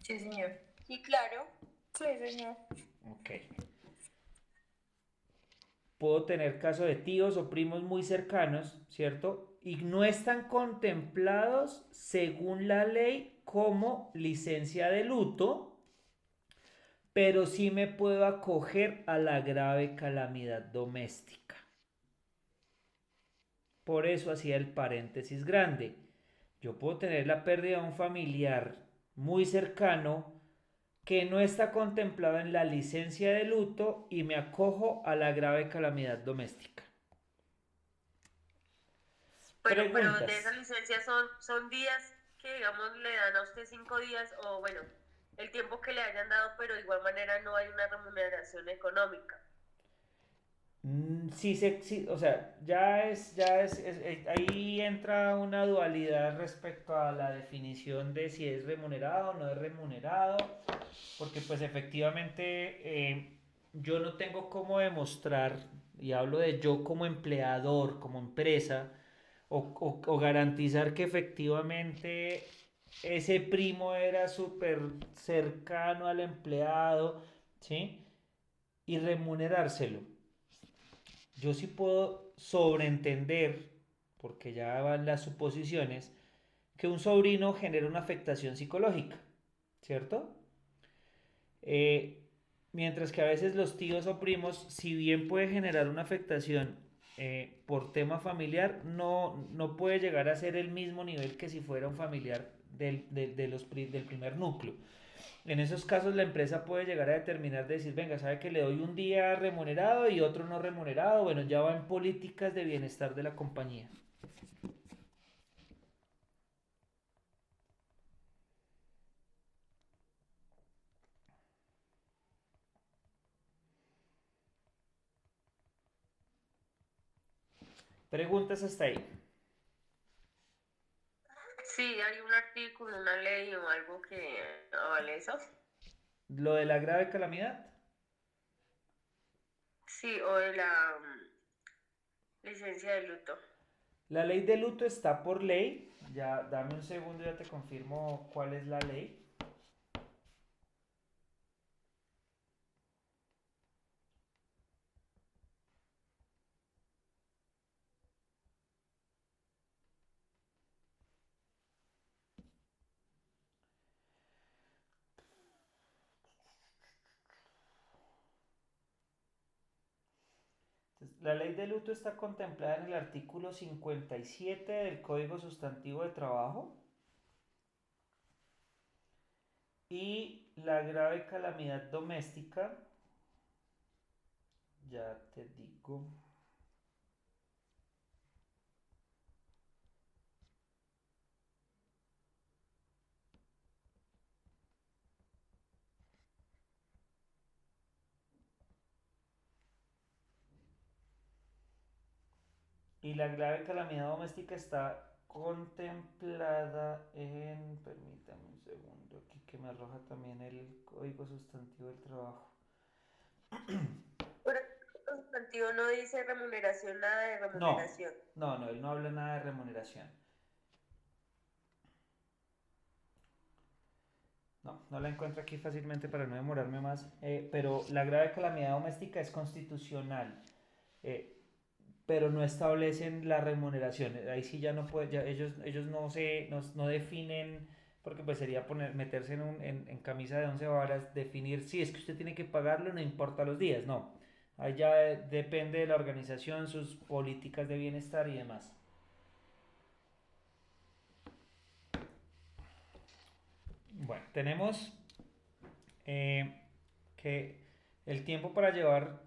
Sí, señor. Sí, claro. Sí, señor. Ok. Puedo tener caso de tíos o primos muy cercanos, ¿cierto? Y no están contemplados según la ley como licencia de luto, pero sí me puedo acoger a la grave calamidad doméstica. Por eso hacía el paréntesis grande. Yo puedo tener la pérdida de un familiar muy cercano que no está contemplado en la licencia de luto y me acojo a la grave calamidad doméstica. Bueno, pero de Preguntas. esa licencia son días que, digamos, le dan a usted 5 días o, bueno, el tiempo que le hayan dado, pero de igual manera no hay una remuneración económica. Sí, sí, o sea, ahí entra una dualidad respecto a la definición de si es remunerado o no es remunerado, porque pues efectivamente yo no tengo cómo demostrar, y hablo de yo como empleador, como empresa, o garantizar que efectivamente ese primo era súper cercano al empleado, ¿sí? Y remunerárselo. Yo sí puedo sobreentender, porque ya van las suposiciones, que un sobrino genera una afectación psicológica, ¿cierto? Eh, Mientras que a veces los tíos o primos, si bien puede generar una afectación por tema familiar, no puede llegar a ser el mismo nivel que si fuera un familiar del primer núcleo. En esos casos la empresa puede llegar a determinar, de decir, venga, sabe que le doy un día remunerado y otro no remunerado. Bueno, ya va en políticas de bienestar de la compañía. Preguntas hasta ahí. Sí, hay un artículo, una ley o algo que avale eso. Lo de la grave calamidad. Sí, o de la licencia de luto. La ley de luto está por ley. Ya, dame un segundo, ya te confirmo cuál es la ley. La ley de luto está contemplada en el artículo 57 del Código Sustantivo de Trabajo. Y la grave calamidad doméstica, ya te digo. Y la grave calamidad doméstica está contemplada en, permítame un segundo, aquí que me arroja también el Código Sustantivo del Trabajo. Pero el sustantivo no dice remuneración, nada de No, remuneración. no, él no habla nada de remuneración. No la encuentro aquí fácilmente para no demorarme más, pero la grave calamidad doméstica es constitucional, pero no establecen la remuneración. Ahí sí ya no puede, ya ellos no definen, porque pues sería meterse en camisa de 11 varas, definir si es que usted tiene que pagarlo, no importa los días, no. Ahí ya depende de la organización, sus políticas de bienestar y demás. Bueno, tenemos que el tiempo para llevar,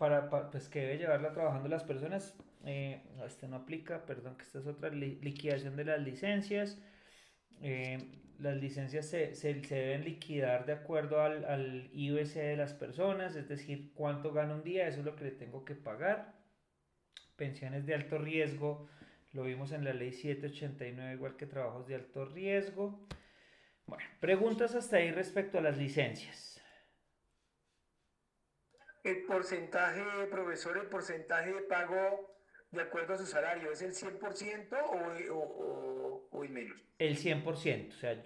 pues que debe llevarla trabajando las personas, este no aplica, perdón, que esta es otra liquidación de las licencias. Las licencias se deben liquidar de acuerdo al IBC de las personas, es decir, cuánto gana un día, eso es lo que le tengo que pagar. Pensiones de alto riesgo, lo vimos en la ley 789, igual que trabajos de alto riesgo. Bueno, preguntas hasta ahí respecto a las licencias. El porcentaje, profesor, el porcentaje de pago de acuerdo a su salario, ¿es el 100% o es menos? El 100%, o sea,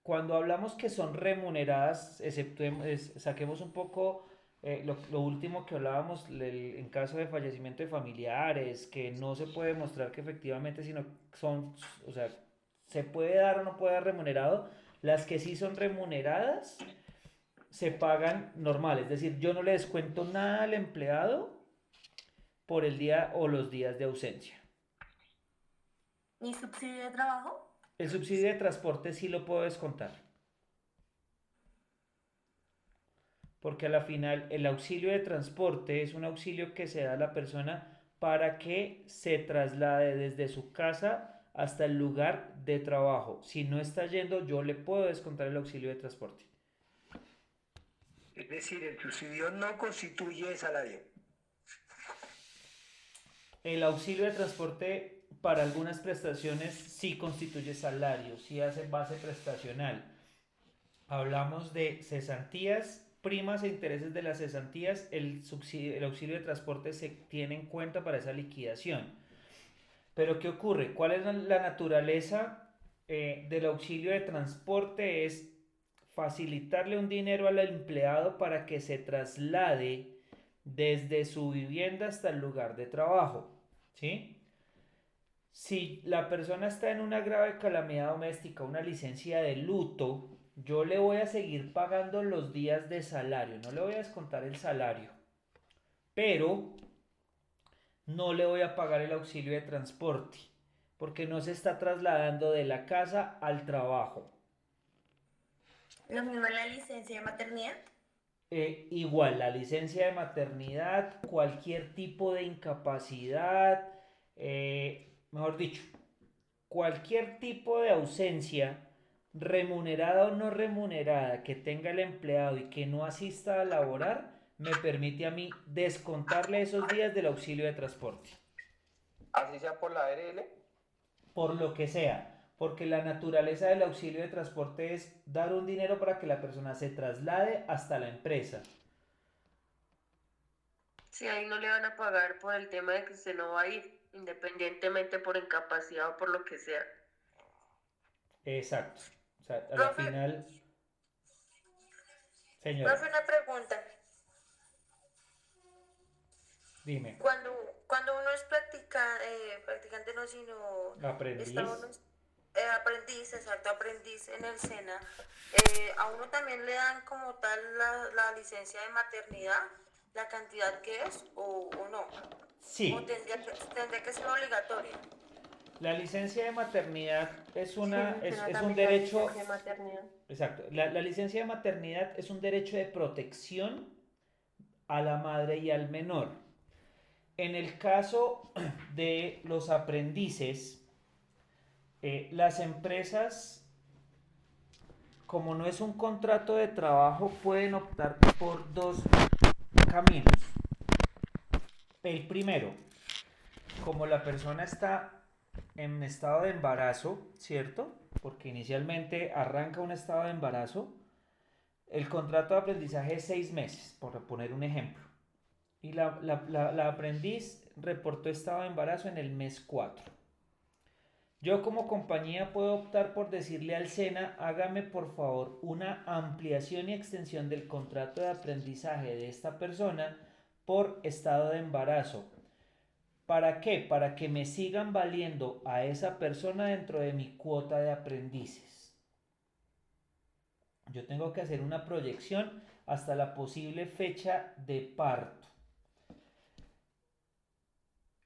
cuando hablamos que son remuneradas, saquemos un poco lo último que hablábamos en caso de fallecimiento de familiares, que no se puede demostrar que efectivamente, sino son, o sea, se puede dar o no puede dar remunerado. Las que sí son remuneradas se pagan normal, es decir, yo no le descuento nada al empleado por el día o los días de ausencia. ¿Y subsidio de trabajo? El subsidio de transporte sí lo puedo descontar. Porque a la final el auxilio de transporte es un auxilio que se da a la persona para que se traslade desde su casa hasta el lugar de trabajo. Si no está yendo, yo le puedo descontar el auxilio de transporte. Es decir, el subsidio no constituye salario. El auxilio de transporte para algunas prestaciones sí constituye salario, sí hace base prestacional. Hablamos de cesantías, primas e intereses de las cesantías. El auxilio de transporte se tiene en cuenta para esa liquidación. Pero ¿qué ocurre? ¿Cuál es la naturaleza del auxilio de transporte? Es facilitarle un dinero al empleado para que se traslade desde su vivienda hasta el lugar de trabajo, ¿sí? Si la persona está en una grave calamidad doméstica, una licencia de luto, yo le voy a seguir pagando los días de salario, no le voy a descontar el salario, pero no le voy a pagar el auxilio de transporte, porque no se está trasladando de la casa al trabajo. ¿Lo mismo en la licencia de maternidad? Igual, la licencia de maternidad, cualquier tipo de incapacidad, mejor dicho, cualquier tipo de ausencia, remunerada o no remunerada, que tenga el empleado y que no asista a laborar, me permite a mí descontarle esos días del auxilio de transporte. ¿Así sea por la ARL? Por lo que sea. Porque la naturaleza del auxilio de transporte es dar un dinero para que la persona se traslade hasta la empresa. Sí, ahí no le van a pagar por el tema de que usted no va a ir, independientemente por incapacidad o por lo que sea. Exacto. O sea, a la final... Señora, Profe, una pregunta. dime. Cuando uno es practicante no, sino Aprendiz. Aprendiz, exacto, aprendiz en el SENA, a uno también le dan como tal la licencia de maternidad, la cantidad que es o no. Sí. O tendría que ser obligatoria. La licencia de maternidad es un también derecho. la licencia de maternidad. Exacto. La licencia de maternidad es un derecho de protección a la madre y al menor. En el caso de los aprendices, las empresas, como no es un contrato de trabajo, pueden optar por dos caminos. El primero, como la persona está en estado de embarazo, ¿cierto? Porque inicialmente arranca un estado de embarazo, el contrato de aprendizaje es 6 meses, por poner un ejemplo. Y la aprendiz reportó estado de embarazo en el mes 4. Yo como compañía puedo optar por decirle al SENA, hágame por favor una ampliación y extensión del contrato de aprendizaje de esta persona por estado de embarazo. ¿Para qué? Para que me sigan valiendo a esa persona dentro de mi cuota de aprendices. Yo tengo que hacer una proyección hasta la posible fecha de parto.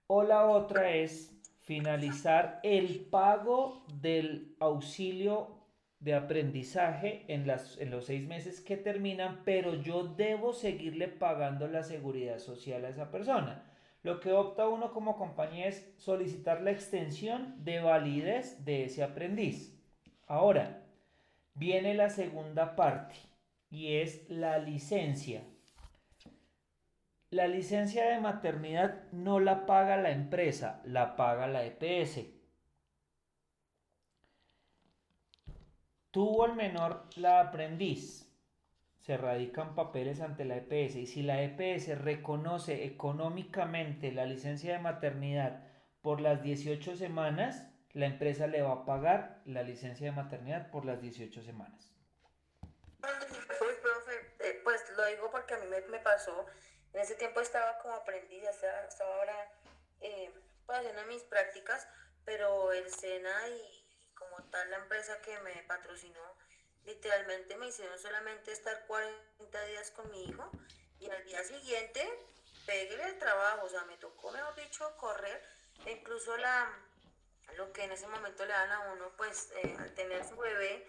O la otra es finalizar el pago del auxilio de aprendizaje en los 6 meses que terminan, pero yo debo seguirle pagando la seguridad social a esa persona. Lo que opta uno como compañía es solicitar la extensión de validez de ese aprendiz. Ahora, viene la segunda parte y es la licencia. La licencia de maternidad no la paga la empresa, la paga la EPS. Tuvo el menor la aprendiz, se radican papeles ante la EPS y si la EPS reconoce económicamente la licencia de maternidad por las 18 semanas, la empresa le va a pagar la licencia de maternidad por las 18 semanas. Uy, profe, pues lo digo porque a mí me pasó, en ese tiempo estaba como aprendiz, estaba ahora pues haciendo mis prácticas, pero el SENA y como tal la empresa que me patrocinó, literalmente me hicieron solamente estar 40 días con mi hijo y al día siguiente pegué el trabajo, o sea, me tocó, mejor dicho, correr, e incluso lo que en ese momento le dan a uno, pues al tener su bebé,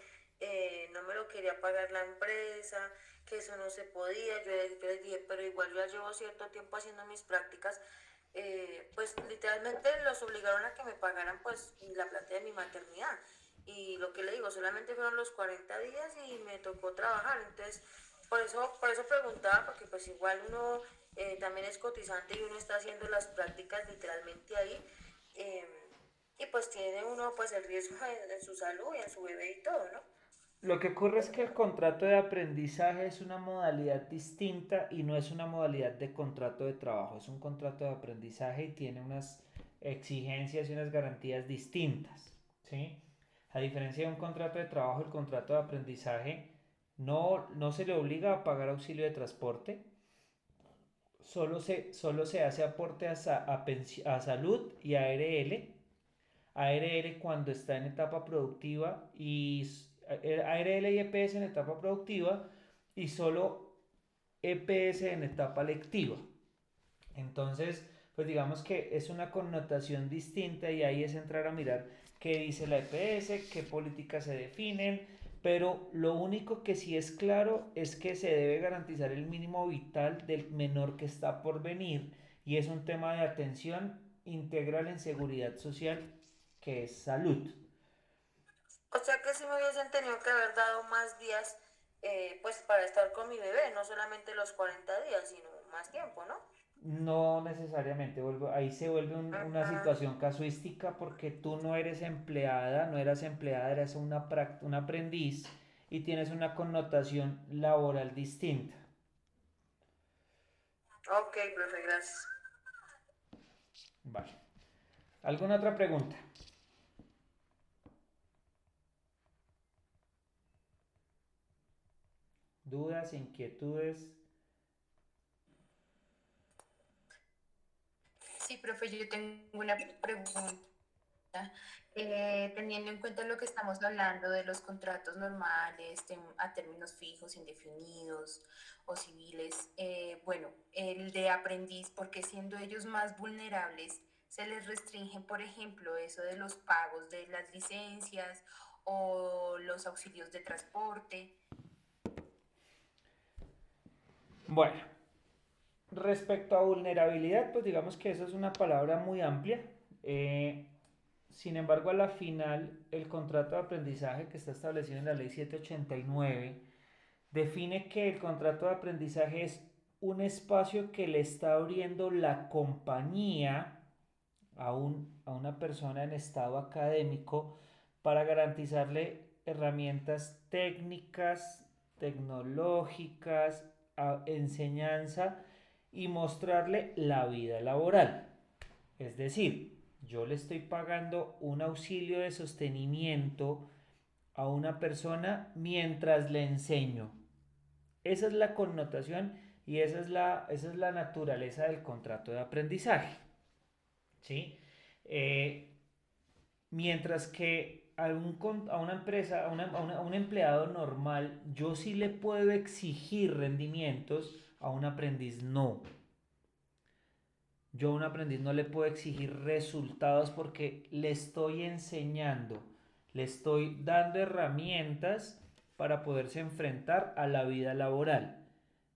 no me lo quería pagar la empresa, que eso no se podía, yo les dije, pero igual yo ya llevo cierto tiempo haciendo mis prácticas, pues literalmente los obligaron a que me pagaran pues la plata de mi maternidad, y lo que le digo, solamente fueron los 40 días y me tocó trabajar, entonces por eso preguntaba, porque pues igual uno también es cotizante y uno está haciendo las prácticas literalmente ahí, eh, y pues tiene uno pues el riesgo en su salud y en su bebé y todo, ¿no? Lo que ocurre es que el contrato de aprendizaje es una modalidad distinta y no es una modalidad de contrato de trabajo. Es un contrato de aprendizaje y tiene unas exigencias y unas garantías distintas, ¿sí? A diferencia de un contrato de trabajo, el contrato de aprendizaje no se le obliga a pagar auxilio de transporte, solo se hace aporte a salud y a ARL. ARL cuando está en etapa productiva y ARL y EPS en etapa productiva y solo EPS en etapa lectiva. Entonces, pues digamos que es una connotación distinta y ahí es entrar a mirar qué dice la EPS, qué políticas se definen, pero lo único que sí es claro es que se debe garantizar el mínimo vital del menor que está por venir y es un tema de atención integral en seguridad social que es salud. O sea que si me hubiesen tenido que haber dado más días, pues para estar con mi bebé, no solamente los 40 días, sino más tiempo, ¿no? No necesariamente, ahí se vuelve una situación casuística porque tú no eres empleada, no eras empleada, eras un aprendiz y tienes una connotación laboral distinta. Ok, profe, gracias. Vale. ¿Alguna otra pregunta? ¿Dudas, inquietudes? Sí, profe, yo tengo una pregunta. Teniendo en cuenta lo que estamos hablando de los contratos normales, a términos fijos, indefinidos o civiles, bueno, el de aprendiz, porque siendo ellos más vulnerables, se les restringe, por ejemplo, eso de los pagos de las licencias o los auxilios de transporte. Bueno, respecto a vulnerabilidad, pues digamos que eso es una palabra muy amplia. Sin embargo, a la final, el contrato de aprendizaje que está establecido en la ley 789 define que el contrato de aprendizaje es un espacio que le está abriendo la compañía a una persona en estado académico para garantizarle herramientas técnicas, tecnológicas, enseñanza y mostrarle la vida laboral. Es decir, yo le estoy pagando un auxilio de sostenimiento a una persona mientras le enseño. Esa es la connotación y esa es la naturaleza del contrato de aprendizaje. ¿Sí? Mientras que a una empresa, a un empleado normal, yo sí le puedo exigir rendimientos, a un aprendiz no. Yo a un aprendiz no le puedo exigir resultados porque le estoy enseñando, le estoy dando herramientas para poderse enfrentar a la vida laboral.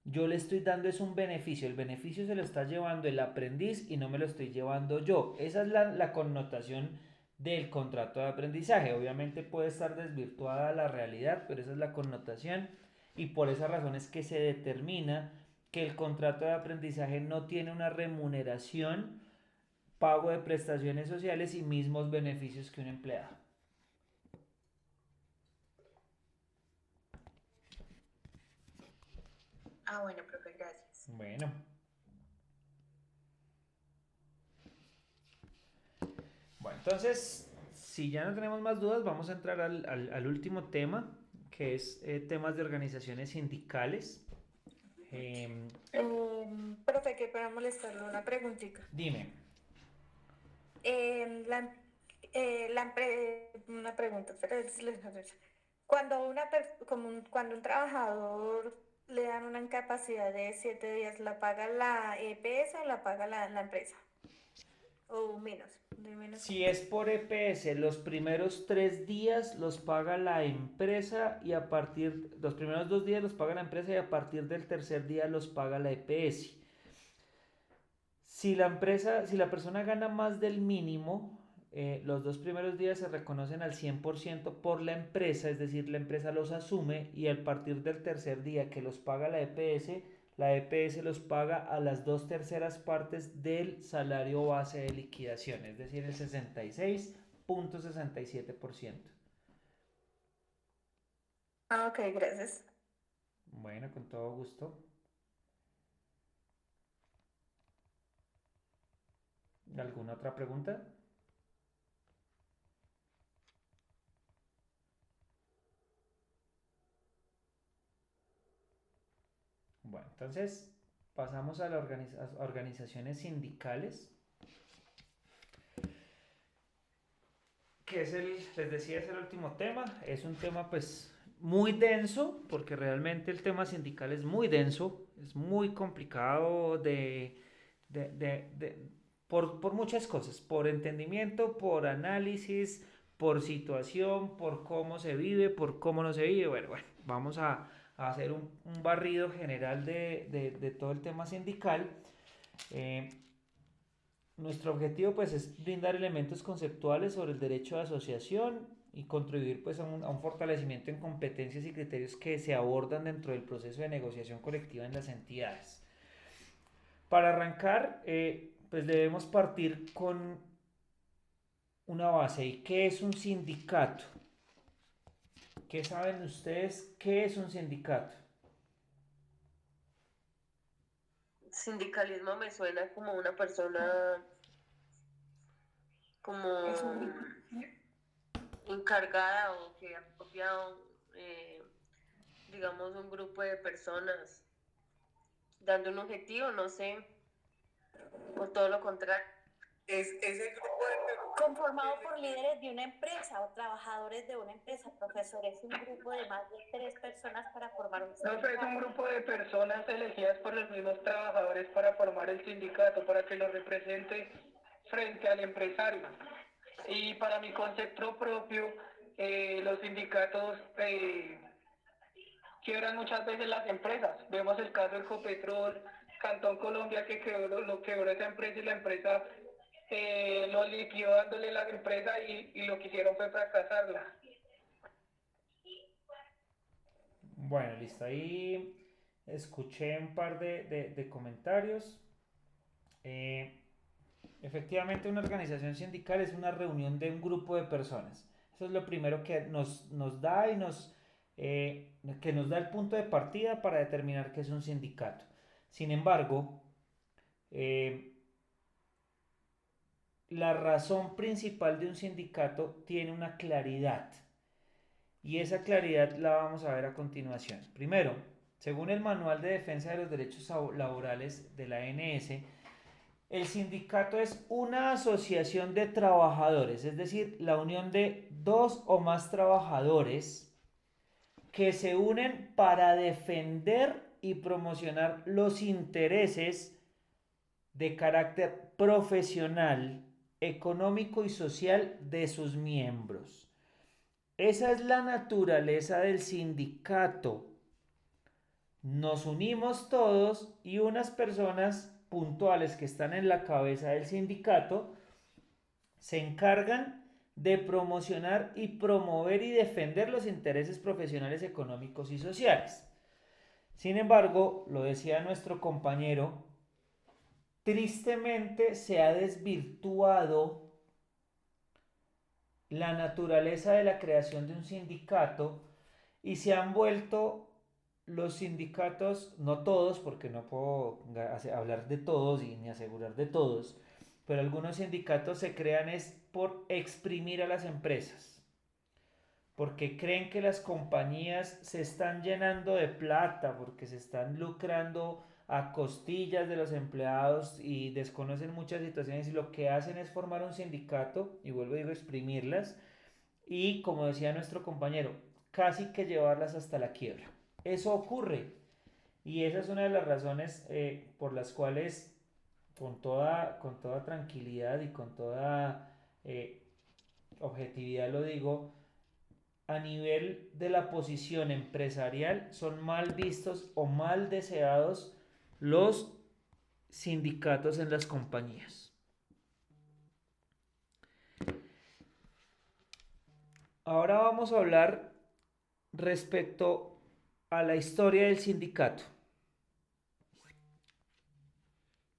Yo le estoy dando es un beneficio, el beneficio se lo está llevando el aprendiz y no me lo estoy llevando yo. Esa es la connotación del contrato de aprendizaje. Obviamente puede estar desvirtuada la realidad, pero esa es la connotación y por esa razón es que se determina que el contrato de aprendizaje no tiene una remuneración, pago de prestaciones sociales y mismos beneficios que un empleado. Ah, bueno, profe, gracias. Bueno. Bueno, entonces, si ya no tenemos más dudas, vamos a entrar al último tema, que es temas de organizaciones sindicales. Profe, que para molestarle una preguntita. Dime. Una pregunta, pero cuando cuando un trabajador le dan una incapacidad de 7 días, ¿la paga la EPS o la paga la empresa? O menos, de menos. Si es por EPS, los primeros 3 días los paga la empresa y los primeros 2 días los paga la empresa y a partir del tercer día los paga la EPS. Si la persona gana más del mínimo, los 2 primeros días se reconocen al 100% por la empresa, es decir, la empresa los asume y a partir del tercer día que los paga la EPS los paga a las 2/3 partes del salario base de liquidación, es decir, el 66.67%. Ok, gracias. Bueno, con todo gusto. ¿Alguna otra pregunta? Bueno, entonces pasamos a las organizaciones sindicales, que les decía, es el último tema. Es un tema pues muy denso, porque realmente el tema sindical es muy denso, es muy complicado por muchas cosas, por entendimiento, por análisis, por situación, por cómo se vive, por cómo no se vive. Bueno, vamos a hacer un barrido general de todo el tema sindical. Nuestro objetivo pues es brindar elementos conceptuales sobre el derecho de asociación y contribuir pues a un fortalecimiento en competencias y criterios que se abordan dentro del proceso de negociación colectiva en las entidades. Para arrancar, pues debemos partir con una base. ¿Y qué es un sindicato? ¿Qué saben ustedes? ¿Qué es un sindicato? Sindicalismo me suena como una persona como encargada o que ha copiado, digamos, un grupo de personas dando un objetivo, no sé, o todo lo contrario. Es el grupo Conformado por líderes de una empresa o trabajadores de una empresa, profesor, es un grupo de más de 3 personas para formar un sindicato. No, es un grupo de personas elegidas por los mismos trabajadores para formar el sindicato, para que lo represente frente al empresario. Y para mi concepto propio, los sindicatos quiebran muchas veces las empresas. Vemos el caso de Ecopetrol, Cantón Colombia, que lo quebró esa empresa y la empresa lo liquidó dándole la empresa y lo que hicieron fue fracasarla. Bueno, listo. Ahí escuché un par de comentarios. Efectivamente, una organización sindical es una reunión de un grupo de personas. Eso es lo primero que nos da que nos da el punto de partida para determinar qué es un sindicato. Sin embargo, la razón principal de un sindicato tiene una claridad. Y esa claridad la vamos a ver a continuación. Primero, según el Manual de Defensa de los Derechos Laborales de la ANS, el sindicato es una asociación de trabajadores, es decir, la unión de 2 o más trabajadores que se unen para defender y promocionar los intereses de carácter profesional, económico y social de sus miembros. Esa es la naturaleza del sindicato. Nos unimos todos y unas personas puntuales que están en la cabeza del sindicato se encargan de promocionar y promover y defender los intereses profesionales, económicos y sociales. Sin embargo, lo decía nuestro compañero, tristemente se ha desvirtuado la naturaleza de la creación de un sindicato y se han vuelto los sindicatos, no todos, porque no puedo hablar de todos y ni asegurar de todos, pero algunos sindicatos se crean es por exprimir a las empresas, porque creen que las compañías se están llenando de plata, porque se están lucrando a costillas de los empleados y desconocen muchas situaciones y lo que hacen es formar un sindicato, y vuelvo a digo exprimirlas, y como decía nuestro compañero, casi que llevarlas hasta la quiebra. Eso ocurre y esa es una de las razones por las cuales con toda tranquilidad y con toda objetividad lo digo, a nivel de la posición empresarial son mal vistos o mal deseados los sindicatos en las compañías. Ahora vamos a hablar respecto a la historia del sindicato.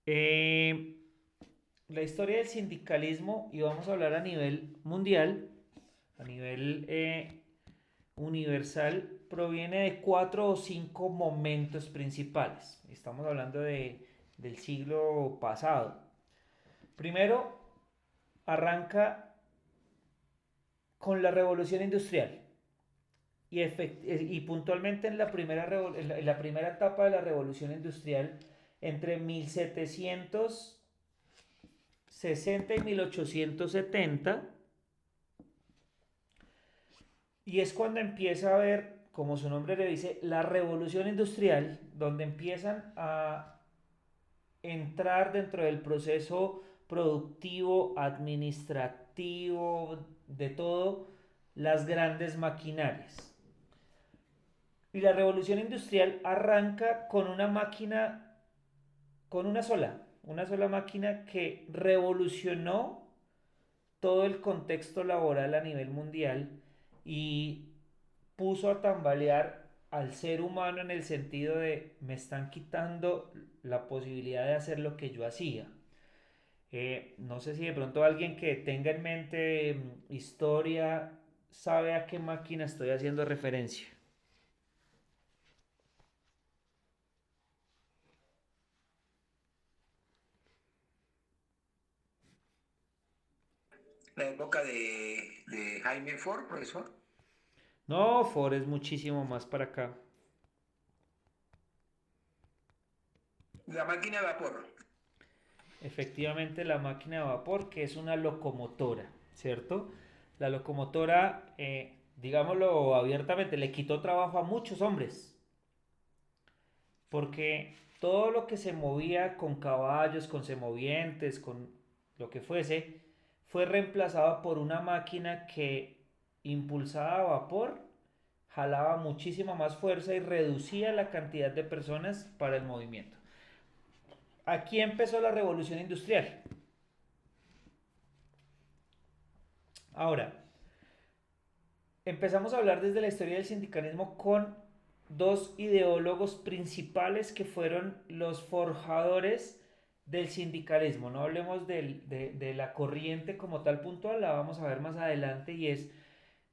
La historia del sindicalismo, y vamos a hablar a nivel mundial, a nivel universal, proviene de 4 o 5 momentos principales. Estamos hablando del siglo pasado. Primero, arranca con la revolución industrial y puntualmente en la primera etapa de la revolución industrial entre 1760 y 1870, y es cuando empieza a haber, como su nombre le dice, la revolución industrial, donde empiezan a entrar dentro del proceso productivo, administrativo, de todo, las grandes maquinarias. Y la revolución industrial arranca con una máquina, con una sola máquina que revolucionó todo el contexto laboral a nivel mundial y puso a tambalear al ser humano en el sentido de me están quitando la posibilidad de hacer lo que yo hacía. No sé si de pronto alguien que tenga en mente historia sabe a qué máquina estoy haciendo referencia. La época de Jaime Ford, profesor. No, Ford es muchísimo más para acá. La máquina de vapor. Efectivamente, la máquina de vapor, que es una locomotora, ¿cierto? La locomotora, digámoslo abiertamente, le quitó trabajo a muchos hombres, porque todo lo que se movía con caballos, con semovientes, con lo que fuese, fue reemplazado por una máquina que, impulsada a vapor, jalaba muchísima más fuerza y reducía la cantidad de personas para el movimiento. Aquí empezó la revolución industrial. Ahora, empezamos a hablar desde la historia del sindicalismo con dos ideólogos principales que fueron los forjadores del sindicalismo. No hablemos de la corriente como tal puntual, la vamos a ver más adelante, y es,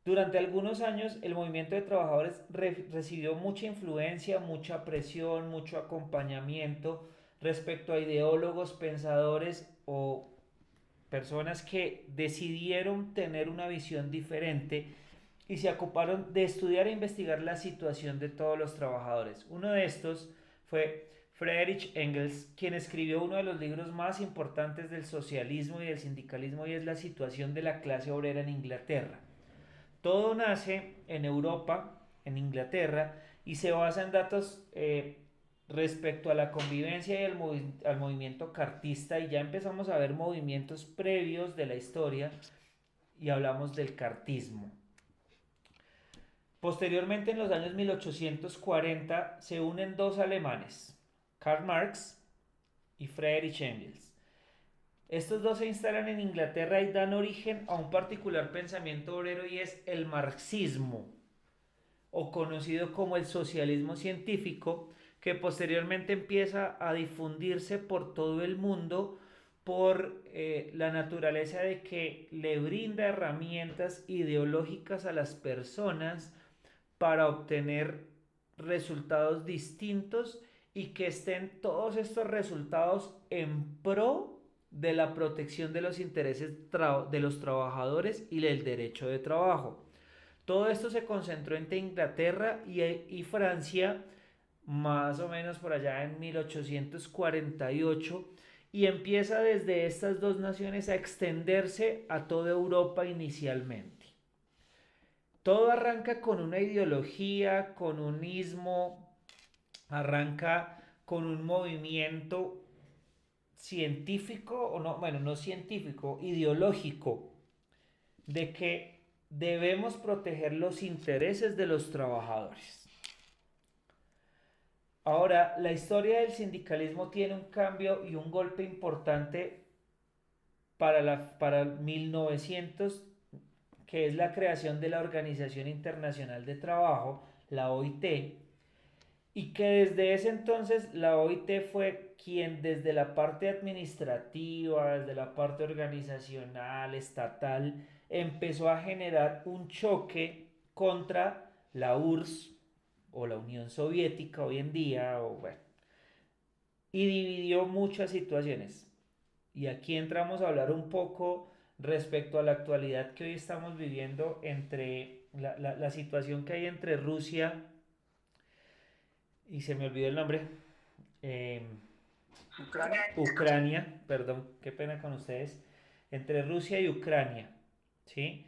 durante algunos años el movimiento de trabajadores recibió mucha influencia, mucha presión, mucho acompañamiento respecto a ideólogos, pensadores o personas que decidieron tener una visión diferente y se ocuparon de estudiar e investigar la situación de todos los trabajadores. Uno de estos fue Friedrich Engels, quien escribió uno de los libros más importantes del socialismo y del sindicalismo, y es La situación de la clase obrera en Inglaterra. Todo nace en Europa, en Inglaterra, y se basa en datos respecto a la convivencia y al movimiento cartista, y ya empezamos a ver movimientos previos de la historia y hablamos del cartismo. Posteriormente, en los años 1840, se unen dos alemanes, Karl Marx y Friedrich Engels. Estos dos se instalan en Inglaterra y dan origen a un particular pensamiento obrero, y es el marxismo, o conocido como el socialismo científico, que posteriormente empieza a difundirse por todo el mundo por la naturaleza de que le brinda herramientas ideológicas a las personas para obtener resultados distintos y que estén todos estos resultados en pro de la protección de los intereses de los trabajadores y del derecho de trabajo. Todo esto se concentró entre Inglaterra y Francia, más o menos por allá en 1848, y empieza desde estas dos naciones a extenderse a toda Europa inicialmente. Todo arranca con una ideología, con un ismo, arranca con un movimiento científico, o no, bueno, no científico, ideológico, de que debemos proteger los intereses de los trabajadores. Ahora, la historia del sindicalismo tiene un cambio y un golpe importante para 1900, que es la creación de la Organización Internacional de Trabajo, la OIT, y que desde ese entonces la OIT fue quien desde la parte administrativa, desde la parte organizacional, estatal, empezó a generar un choque contra la URSS o la Unión Soviética hoy en día, y dividió muchas situaciones. Y aquí entramos a hablar un poco respecto a la actualidad que hoy estamos viviendo entre la situación que hay entre Rusia y se me olvidó el nombre, Ucrania, perdón, qué pena con ustedes, entre Rusia y Ucrania, ¿sí?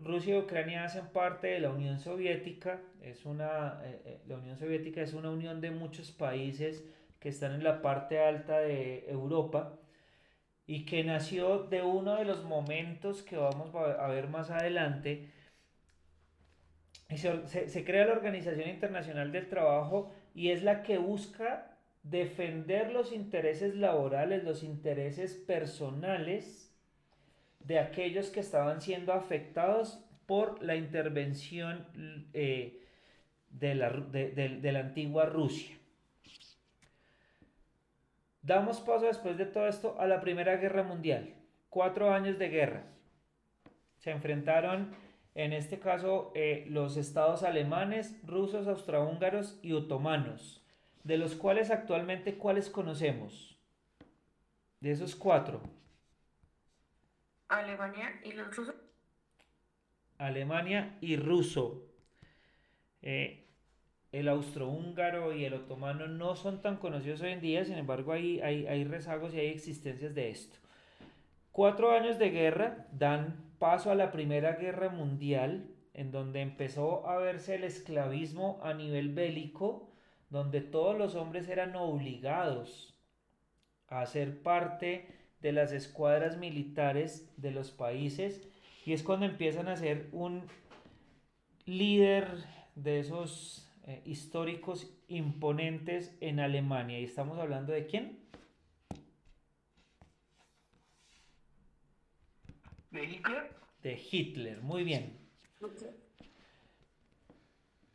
Rusia y Ucrania hacen parte de la Unión Soviética. La Unión Soviética es una unión de muchos países que están en la parte alta de Europa y que nació de uno de los momentos que vamos a ver más adelante. Se crea la Organización Internacional del Trabajo y es la que busca defender los intereses laborales, los intereses personales de aquellos que estaban siendo afectados por la intervención de la antigua Rusia. Damos paso después de todo esto a la Primera Guerra Mundial. 4 años de guerra. Se enfrentaron, en este caso, los estados alemanes, rusos, austrohúngaros y otomanos, de los cuales actualmente, ¿cuáles conocemos? De esos 4. Alemania y los rusos. Alemania y ruso. El austrohúngaro y el otomano no son tan conocidos hoy en día, sin embargo hay rezagos y hay existencias de esto. 4 años de guerra dan paso a la Primera Guerra Mundial, en donde empezó a verse el esclavismo a nivel bélico, donde todos los hombres eran obligados a ser parte de las escuadras militares de los países, y es cuando empiezan a ser un líder de esos históricos imponentes en Alemania. ¿Y estamos hablando de quién? ¿De Hitler? De Hitler, muy bien.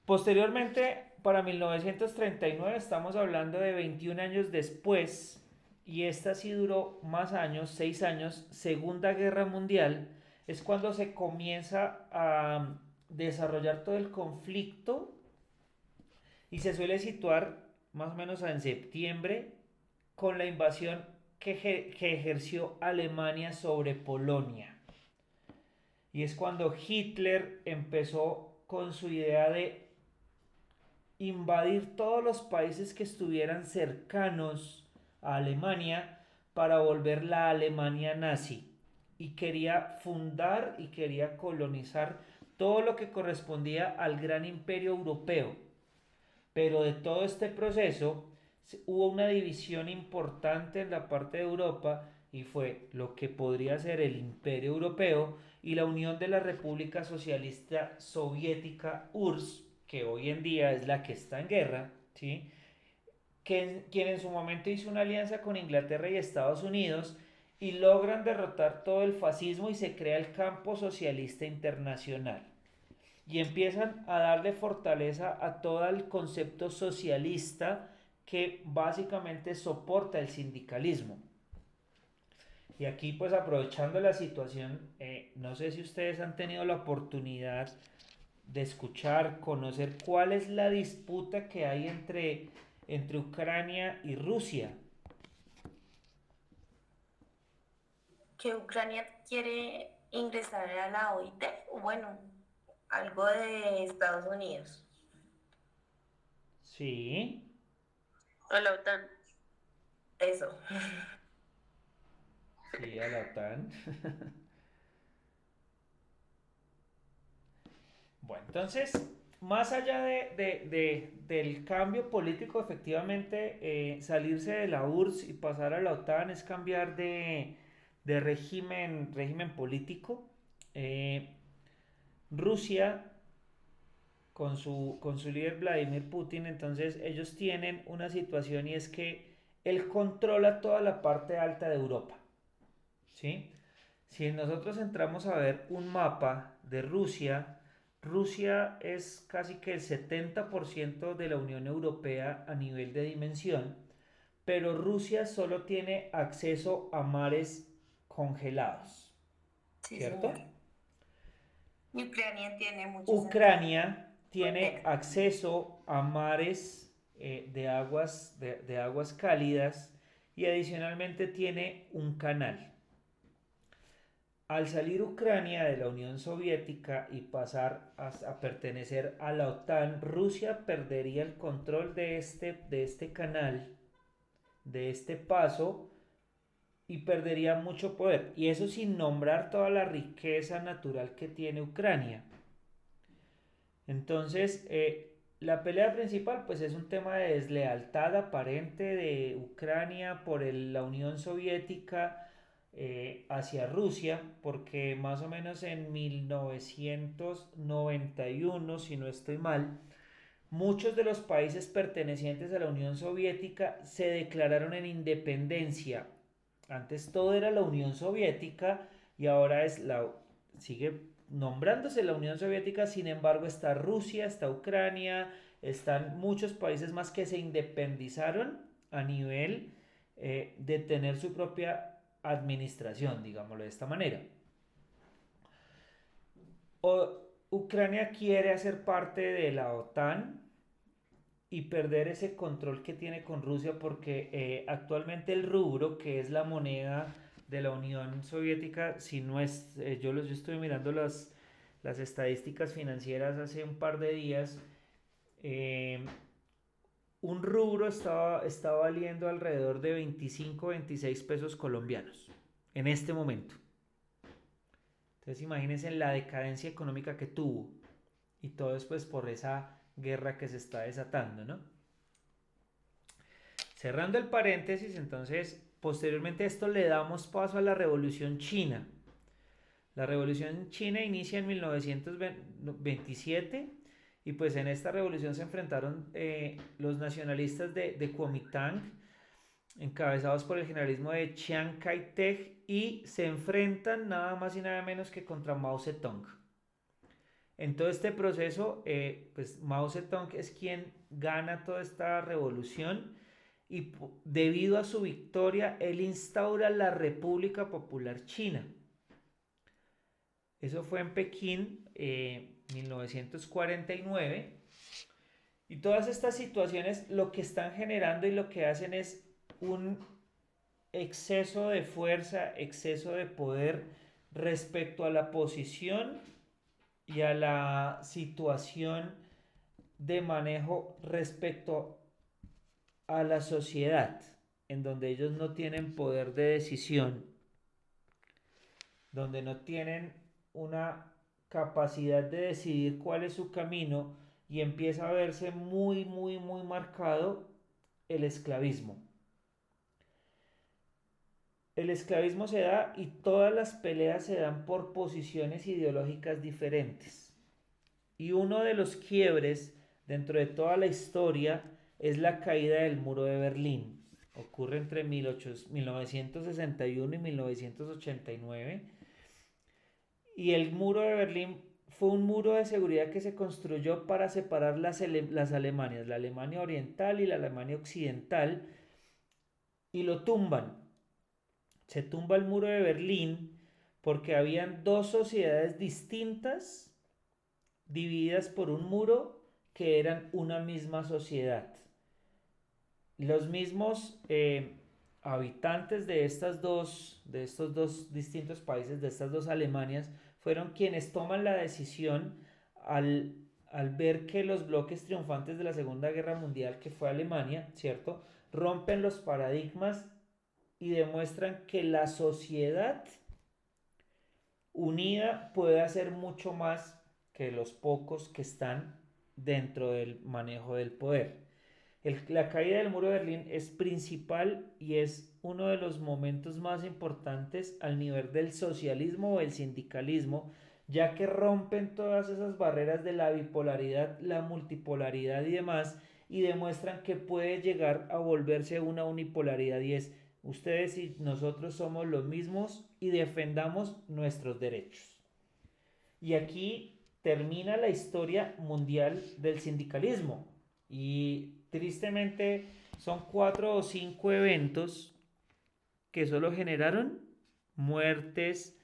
Posteriormente, para 1939, estamos hablando de 21 años después, y esta sí duró más años, 6 años, Segunda Guerra Mundial, es cuando se comienza a desarrollar todo el conflicto y se suele situar más o menos en septiembre con la invasión que ejerció Alemania sobre Polonia. Y es cuando Hitler empezó con su idea de invadir todos los países que estuvieran cercanos a Alemania para volver la Alemania nazi, y quería fundar y quería colonizar todo lo que correspondía al gran imperio europeo. Pero de todo este proceso hubo una división importante en la parte de Europa, y fue lo que podría ser el imperio europeo y la Unión de la República Socialista Soviética, URSS, que hoy en día es la que está en guerra, ¿sí? Quien en su momento hizo una alianza con Inglaterra y Estados Unidos, y logran derrotar todo el fascismo y se crea el campo socialista internacional. Y empiezan a darle fortaleza a todo el concepto socialista que básicamente soporta el sindicalismo. Y aquí, pues, aprovechando la situación, no sé si ustedes han tenido la oportunidad de escuchar, conocer cuál es la disputa que hay entre Ucrania y Rusia. que Ucrania quiere ingresar a la OIT, o bueno, algo de Estados Unidos. Sí. A la OTAN. Eso. Sí, a la OTAN. Bueno, entonces, más allá del cambio político, efectivamente, salirse de la URSS y pasar a la OTAN es cambiar de régimen político. Rusia, con su líder Vladimir Putin, entonces ellos tienen una situación y es que él controla toda la parte alta de Europa. ¿Sí? Si nosotros entramos a ver un mapa de Rusia, Rusia es casi que el 70% de la Unión Europea a nivel de dimensión, pero Rusia solo tiene acceso a mares congelados, Sí, ¿cierto? señor. Y Ucrania tiene muchos. Ucrania tiene acceso a mares de aguas cálidas y adicionalmente tiene un canal. Al salir Ucrania de la Unión Soviética y pasar a pertenecer a la OTAN, Rusia perdería el control de este canal, de este paso, y perdería mucho poder. Y eso sin nombrar toda la riqueza natural que tiene Ucrania. Entonces, la pelea principal pues es un tema de deslealtad aparente de Ucrania por la Unión Soviética hacia Rusia, porque más o menos en 1991, si no estoy mal, muchos de los países pertenecientes a la Unión Soviética se declararon en independencia. Antes todo era la Unión Soviética y ahora sigue nombrándose la Unión Soviética, sin embargo está Rusia, está Ucrania, están muchos países más que se independizaron a nivel de tener su propia administración, digámoslo de esta manera. Ucrania quiere hacer parte de la OTAN y perder ese control que tiene con Rusia porque actualmente el rublo, que es la moneda de la Unión Soviética, si no es, yo estuve mirando las estadísticas financieras hace un par de días, un rublo está valiendo alrededor de 25-26 pesos colombianos en este momento. Entonces imagínense la decadencia económica que tuvo y todo después por esa guerra que se está desatando, ¿no? Cerrando el paréntesis, entonces posteriormente a esto le damos paso a la Revolución China. La Revolución China inicia en 1927 y pues en esta revolución se enfrentaron los nacionalistas de Kuomintang, encabezados por el generalismo de Chiang Kai-shek, y se enfrentan nada más y nada menos que contra Mao Zedong. En todo este proceso, pues Mao Zedong es quien gana toda esta revolución y debido a su victoria, él instaura la República Popular China. Eso fue en Pekín, 1949. Y todas estas situaciones lo que están generando y lo que hacen es un exceso de fuerza, exceso de poder respecto a la posición y a la situación de manejo respecto a la sociedad, en donde ellos no tienen poder de decisión, donde no tienen una capacidad de decidir cuál es su camino y empieza a verse muy, muy, muy marcado el esclavismo. El esclavismo se da y todas las peleas se dan por posiciones ideológicas diferentes. Y uno de los quiebres dentro de toda la historia es la caída del muro de Berlín. Ocurre entre 1961 y 1989. Y el muro de Berlín fue un muro de seguridad que se construyó para separar las Alemanias, la Alemania oriental y la Alemania occidental, y lo tumban. Se tumba el muro de Berlín porque habían dos sociedades distintas divididas por un muro que eran una misma sociedad. Los mismos habitantes de estos dos distintos países, de estas dos Alemanias, fueron quienes toman la decisión al, al ver que los bloques triunfantes de la Segunda Guerra Mundial, que fue Alemania, ¿cierto?, rompen los paradigmas y demuestran que la sociedad unida puede hacer mucho más que los pocos que están dentro del manejo del poder. La caída del muro de Berlín es principal y es uno de los momentos más importantes al nivel del socialismo o el sindicalismo, ya que rompen todas esas barreras de la bipolaridad, la multipolaridad y demás, y demuestran que puede llegar a volverse una unipolaridad, y es ustedes y nosotros somos los mismos y defendamos nuestros derechos. Y aquí termina la historia mundial del sindicalismo, y tristemente son 4 o 5 eventos que solo generaron muertes,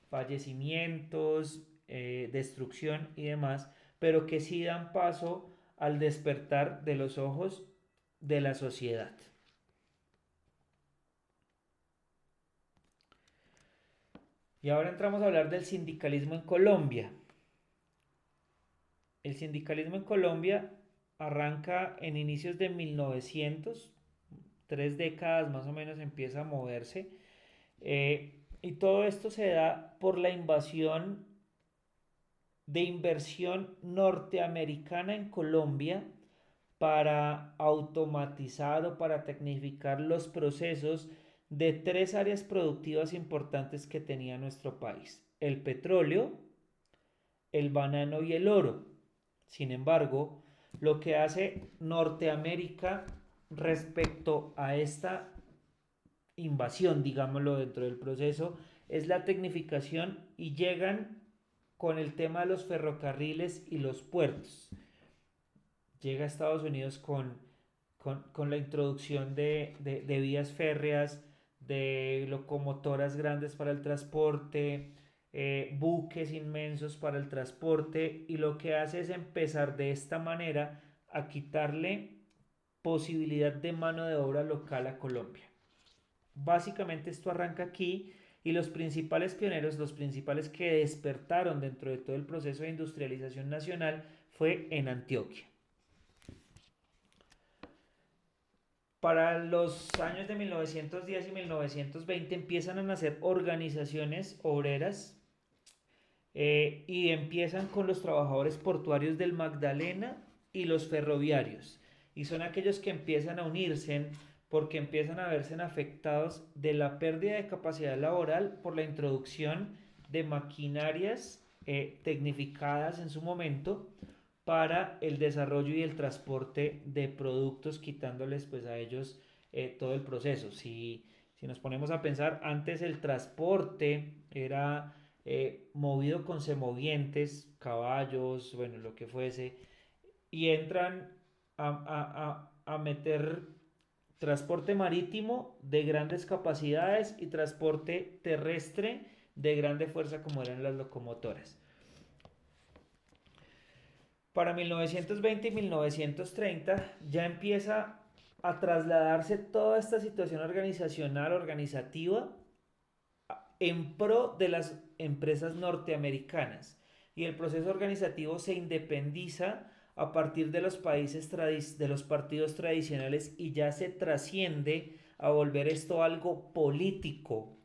fallecimientos, destrucción y demás, pero que sí dan paso al despertar de los ojos de la sociedad. Y ahora entramos a hablar del sindicalismo en Colombia. El sindicalismo en Colombia arranca en inicios de 1900, 3 décadas más o menos empieza a moverse, y todo esto se da por la invasión de inversión norteamericana en Colombia para automatizar o para tecnificar los procesos de 3 áreas productivas importantes que tenía nuestro país: el petróleo, el banano y el oro. Sin embargo, lo que hace Norteamérica respecto a esta invasión, digámoslo, dentro del proceso, es la tecnificación, y llegan con el tema de los ferrocarriles y los puertos. Llega a Estados Unidos con la introducción de vías férreas, de locomotoras grandes para el transporte, buques inmensos para el transporte, y lo que hace es empezar de esta manera a quitarle posibilidad de mano de obra local a Colombia. Básicamente esto arranca aquí, y los principales pioneros, los principales que despertaron dentro de todo el proceso de industrialización nacional fue en Antioquia. Para los años de 1910 y 1920 empiezan a nacer organizaciones obreras, y empiezan con los trabajadores portuarios del Magdalena y los ferroviarios, y son aquellos que empiezan a unirse porque empiezan a verse afectados de la pérdida de capacidad laboral por la introducción de maquinarias tecnificadas en su momento para el desarrollo y el transporte de productos, quitándoles pues a ellos todo el proceso. Si nos ponemos a pensar, antes el transporte era movido con semovientes, caballos, bueno, lo que fuese, y entran a meter transporte marítimo de grandes capacidades y transporte terrestre de grande fuerza, como eran las locomotoras. Para 1920 y 1930 ya empieza a trasladarse toda esta situación organizacional, organizativa, en pro de las empresas norteamericanas, y el proceso organizativo se independiza a partir de los de los partidos tradicionales, y ya se trasciende a volver esto algo político.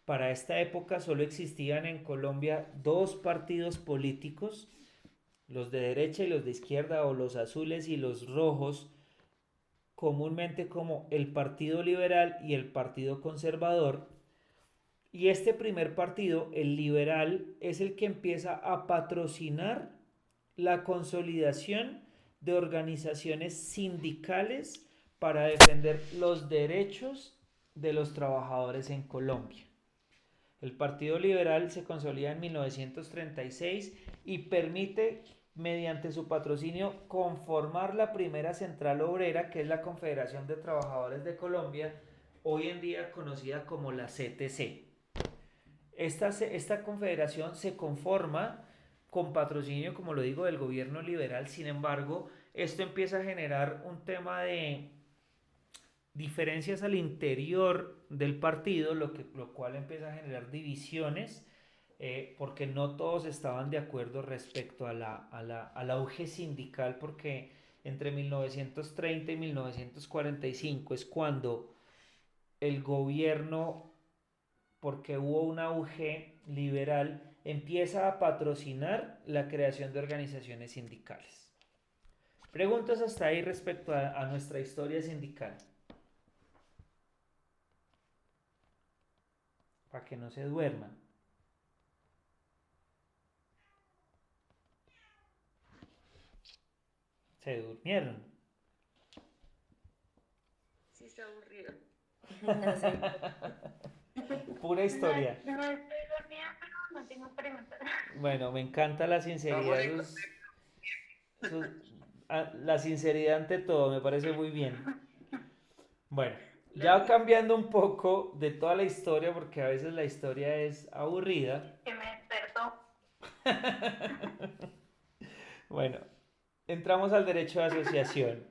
Para esta época solo existían en Colombia 2 partidos políticos, los de derecha y los de izquierda, o los azules y los rojos, comúnmente como el Partido Liberal y el Partido Conservador. Y este primer partido, el liberal, es el que empieza a patrocinar la consolidación de organizaciones sindicales para defender los derechos de los trabajadores en Colombia. El Partido Liberal se consolida en 1936 y permite, mediante su patrocinio, conformar la primera central obrera, que es la Confederación de Trabajadores de Colombia, hoy en día conocida como la CTC. Esta confederación se conforma con patrocinio, como lo digo, del gobierno liberal. Sin embargo, esto empieza a generar un tema diferencias al interior del partido, lo cual empieza a generar divisiones, porque no todos estaban de acuerdo respecto al auge sindical, porque entre 1930 y 1945 es cuando el gobierno, porque hubo un auge liberal, empieza a patrocinar la creación de organizaciones sindicales. Preguntas hasta ahí respecto a nuestra historia sindical. Para que no se duerman. Se durmieron. Sí, está aburrido. Pura historia. No estoy dormida, pero no tengo preguntas. Bueno, me encanta la sinceridad. La sinceridad ante todo, me parece muy bien. Bueno, ya cambiando un poco de toda la historia, porque a veces la historia es aburrida. Que me despertó. Bueno, entramos al derecho de asociación.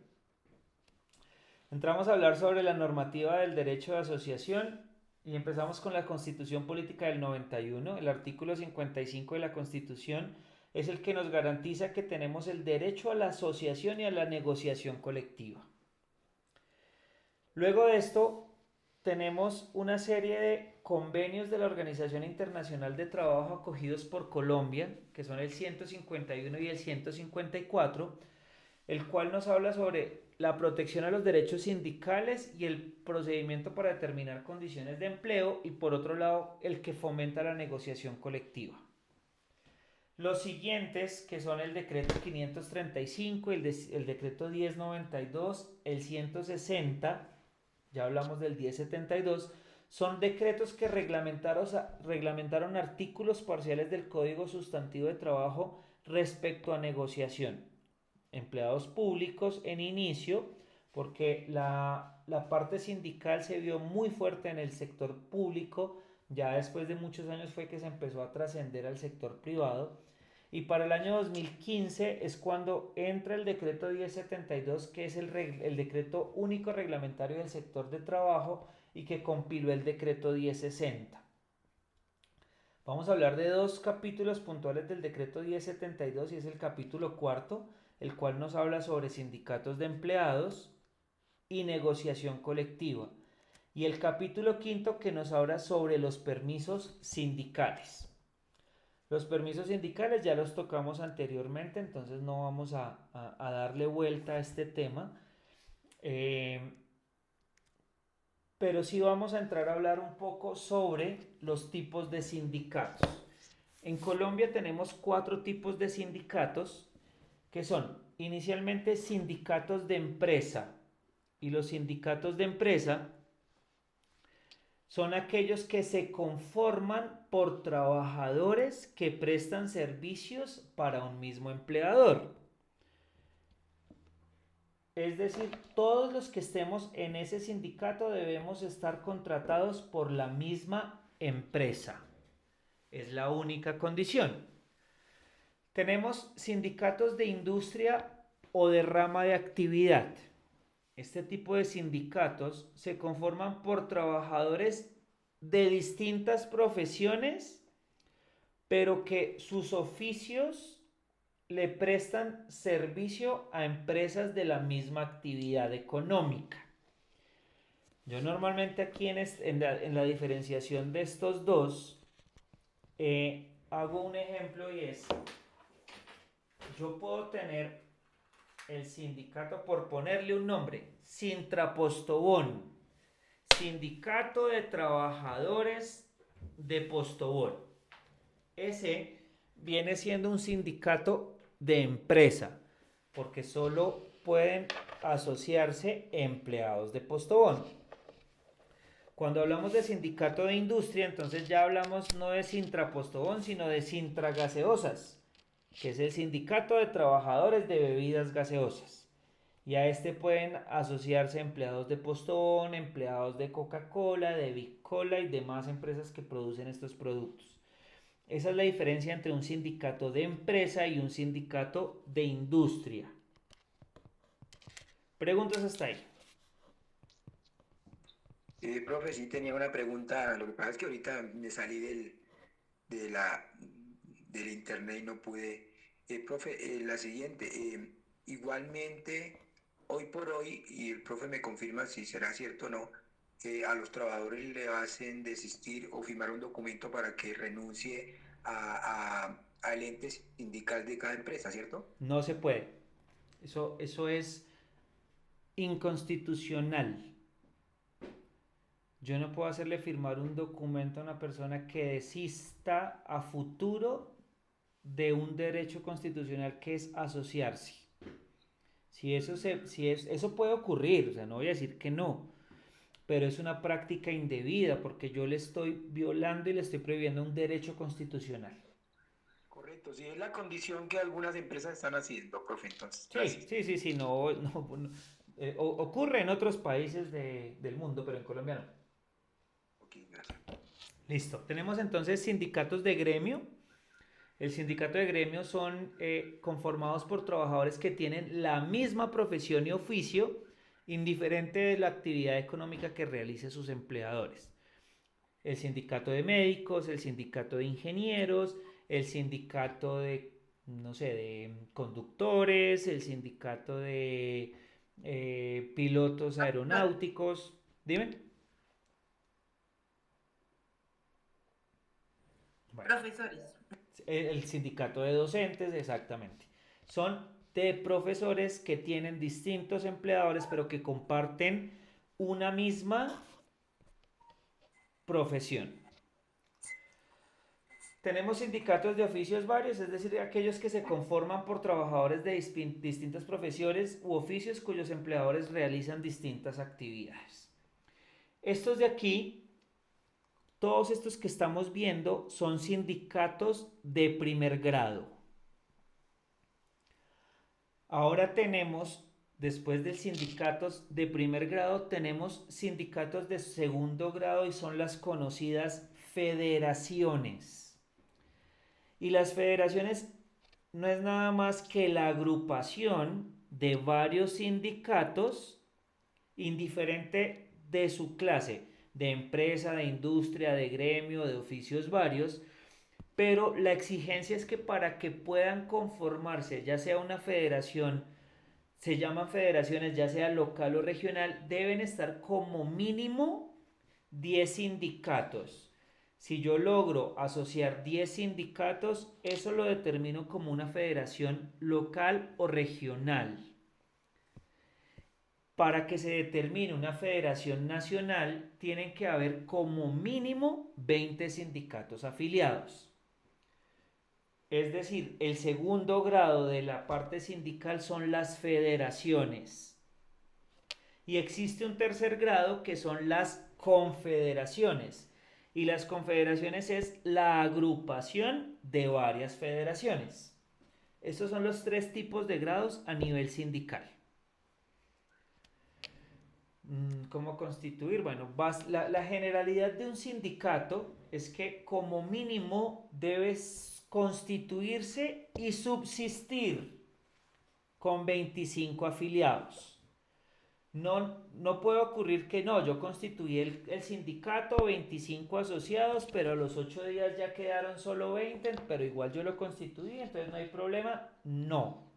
Entramos a hablar sobre la normativa del derecho de asociación y empezamos con la Constitución Política del 91. El artículo 55 de la Constitución es el que nos garantiza que tenemos el derecho a la asociación y a la negociación colectiva. Luego de esto, tenemos una serie de convenios de la Organización Internacional de Trabajo acogidos por Colombia, que son el 151 y el 154, el cual nos habla sobre la protección a los derechos sindicales y el procedimiento para determinar condiciones de empleo, y por otro lado, el que fomenta la negociación colectiva. Los siguientes, que son el decreto 535, el decreto 1092, el 160, ya hablamos del 1072, son decretos que reglamentaron artículos parciales del Código Sustantivo de Trabajo respecto a negociación. Empleados públicos en inicio, porque la parte sindical se vio muy fuerte en el sector público, ya después de muchos años fue que se empezó a trascender al sector privado, y para el año 2015 es cuando entra el decreto 1072, que es el decreto único reglamentario del sector de trabajo y que compiló el decreto 1060. Vamos a hablar de dos capítulos puntuales del decreto 1072 y es el capítulo cuarto, el cual nos habla sobre sindicatos de empleados y negociación colectiva, y el capítulo quinto que nos habla sobre los permisos sindicales. Los permisos sindicales ya los tocamos anteriormente, entonces no vamos a darle vuelta a este tema, pero sí vamos a entrar a hablar un poco sobre los tipos de sindicatos. En Colombia tenemos 4 tipos de sindicatos, que son inicialmente sindicatos de empresa, y los sindicatos de empresa son aquellos que se conforman por trabajadores que prestan servicios para un mismo empleador. Es decir, todos los que estemos en ese sindicato debemos estar contratados por la misma empresa. Es la única condición. Tenemos sindicatos de industria o de rama de actividad. Este tipo de sindicatos se conforman por trabajadores de distintas profesiones, pero que sus oficios le prestan servicio a empresas de la misma actividad económica. Yo normalmente aquí en la diferenciación de estos dos hago un ejemplo, y es, yo puedo tener el sindicato, por ponerle un nombre, Sintrapostobón, Sindicato de Trabajadores de Postobón. Ese viene siendo un sindicato de empresa, porque solo pueden asociarse empleados de Postobón. Cuando hablamos de sindicato de industria, entonces ya hablamos no de Sintrapostobón, sino de Sintragaseosas, que es el sindicato de trabajadores de bebidas gaseosas. Y a este pueden asociarse empleados de Postobón, empleados de Coca-Cola, de Bicola y demás empresas que producen estos productos. Esa es la diferencia entre un sindicato de empresa y un sindicato de industria. Preguntas hasta ahí. Profe, sí tenía una pregunta. Lo que pasa es que ahorita me salí de la, del internet y no pude. Profe, la siguiente. Igualmente, hoy por hoy, y el profe me confirma si será cierto o no, a los trabajadores le hacen desistir o firmar un documento para que renuncie al ente sindical de cada empresa, ¿cierto? No se puede. Eso es inconstitucional. Yo no puedo hacerle firmar un documento a una persona que desista a futuro de un derecho constitucional que es asociarse. Eso puede ocurrir, o sea, no voy a decir que no, pero es una práctica indebida porque yo le estoy violando y le estoy prohibiendo un derecho constitucional. Correcto, sí, es la condición que algunas empresas están haciendo, profe, entonces. Sí, no, ocurre en otros países del mundo, pero en Colombia no. Ok, gracias. Listo, tenemos entonces sindicatos de gremio. El sindicato de gremio son conformados por trabajadores que tienen la misma profesión y oficio, indiferente de la actividad económica que realicen sus empleadores. El sindicato de médicos, el sindicato de ingenieros, el sindicato de, no sé, de conductores, el sindicato de pilotos aeronáuticos. Dime. Bueno. Profesores. El sindicato de docentes, exactamente. Son de profesores que tienen distintos empleadores, pero que comparten una misma profesión. Tenemos sindicatos de oficios varios, es decir, aquellos que se conforman por trabajadores de distintas profesiones u oficios cuyos empleadores realizan distintas actividades. Estos de aquí, todos estos que estamos viendo, son sindicatos de primer grado. Ahora tenemos, después de sindicatos de primer grado, tenemos sindicatos de segundo grado y son las conocidas federaciones. Y las federaciones no es nada más que la agrupación de varios sindicatos, indiferente de su clase, de empresa, de industria, de gremio, de oficios varios, pero la exigencia es que para que puedan conformarse, ya sea una federación, se llaman federaciones, ya sea local o regional, deben estar como mínimo 10 sindicatos. Si yo logro asociar 10 sindicatos, eso lo determino como una federación local o regional. Para que se determine una federación nacional, tienen que haber como mínimo 20 sindicatos afiliados. Es decir, el segundo grado de la parte sindical son las federaciones. Y existe un tercer grado que son las confederaciones. Y las confederaciones es la agrupación de varias federaciones. Estos son los 3 tipos de grados a nivel sindical. ¿Cómo constituir? Bueno, la generalidad de un sindicato es que como mínimo debes constituirse y subsistir con 25 afiliados. No puede ocurrir que no, yo constituí el sindicato, 25 asociados, pero a los 8 días ya quedaron solo 20, pero igual yo lo constituí, entonces no hay problema. No.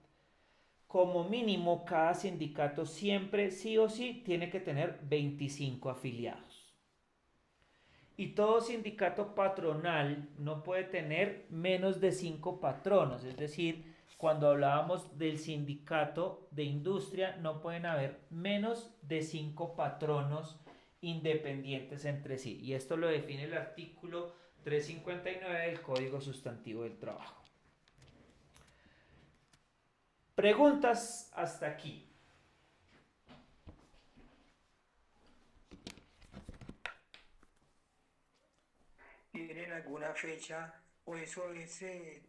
Como mínimo, cada sindicato siempre, sí o sí, tiene que tener 25 afiliados. Y todo sindicato patronal no puede tener menos de 5 patronos, es decir, cuando hablábamos del sindicato de industria, no pueden haber menos de 5 patronos independientes entre sí. Y esto lo define el artículo 359 del Código Sustantivo del Trabajo. Preguntas hasta aquí. ¿Tienen alguna fecha o eso es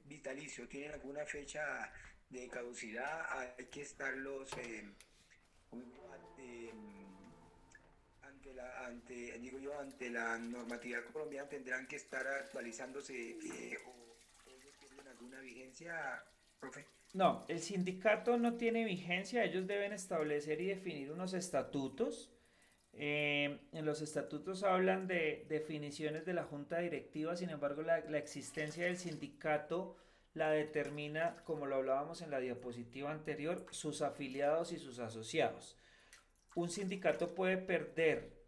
vitalicio? ¿Tienen alguna fecha de caducidad? Hay que estarlos ante la normatividad colombiana, tendrán que estar actualizándose o ellos tienen alguna vigencia, profe. No, el sindicato no tiene vigencia, ellos deben establecer y definir unos estatutos. En los estatutos hablan de definiciones de la junta directiva, sin embargo la existencia del sindicato la determina, como lo hablábamos en la diapositiva anterior, sus afiliados y sus asociados. Un sindicato puede perder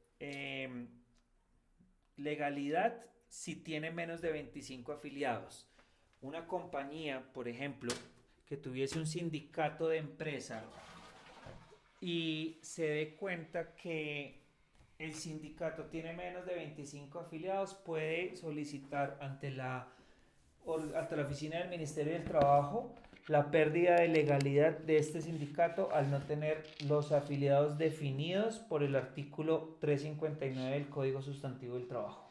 legalidad si tiene menos de 25 afiliados. Una compañía, por ejemplo, que tuviese un sindicato de empresa y se dé cuenta que el sindicato tiene menos de 25 afiliados, puede solicitar ante la oficina del Ministerio del Trabajo la pérdida de legalidad de este sindicato al no tener los afiliados definidos por el artículo 359 del Código Sustantivo del Trabajo.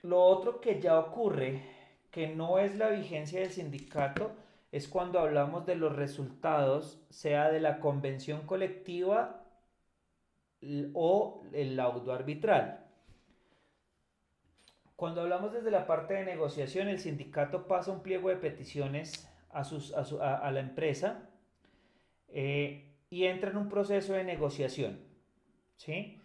Lo otro que ya ocurre, que no es la vigencia del sindicato, es cuando hablamos de los resultados, sea de la convención colectiva o el laudo arbitral. Cuando hablamos desde la parte de negociación, el sindicato pasa un pliego de peticiones a la empresa y entra en un proceso de negociación, ¿sí?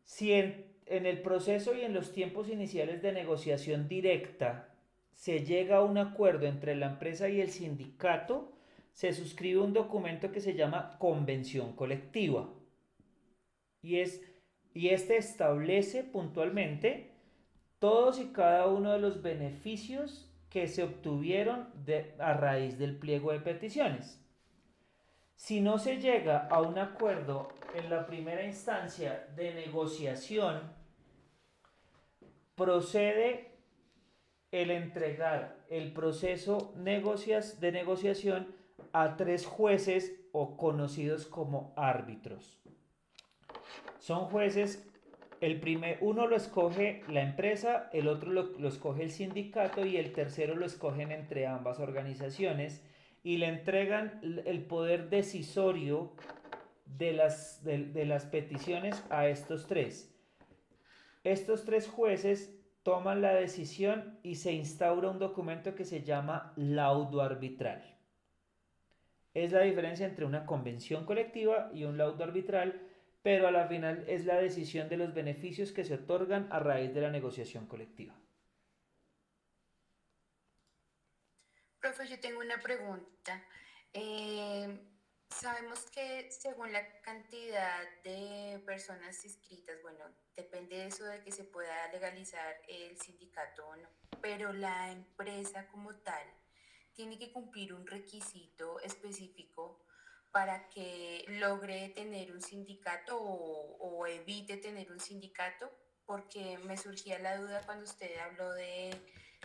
Si en el proceso y en los tiempos iniciales de negociación directa se llega a un acuerdo entre la empresa y el sindicato, se suscribe un documento que se llama convención colectiva. Y este establece puntualmente todos y cada uno de los beneficios que se obtuvieron a raíz del pliego de peticiones. Si no se llega a un acuerdo en la primera instancia de negociación, procede el entregar el proceso de negociación a 3 jueces o conocidos como árbitros. Son jueces, uno lo escoge la empresa, el otro lo escoge el sindicato y el tercero lo escogen entre ambas organizaciones y le entregan el poder decisorio de las peticiones a estos 3. Estos 3 jueces toman la decisión y se instaura un documento que se llama laudo arbitral. Es la diferencia entre una convención colectiva y un laudo arbitral, pero a la final es la decisión de los beneficios que se otorgan a raíz de la negociación colectiva. Profe, yo tengo una pregunta. Sabemos que según la cantidad de personas inscritas, bueno, depende de eso de que se pueda legalizar el sindicato o no, pero la empresa como tal tiene que cumplir un requisito específico para que logre tener un sindicato o evite tener un sindicato, porque me surgía la duda cuando usted habló de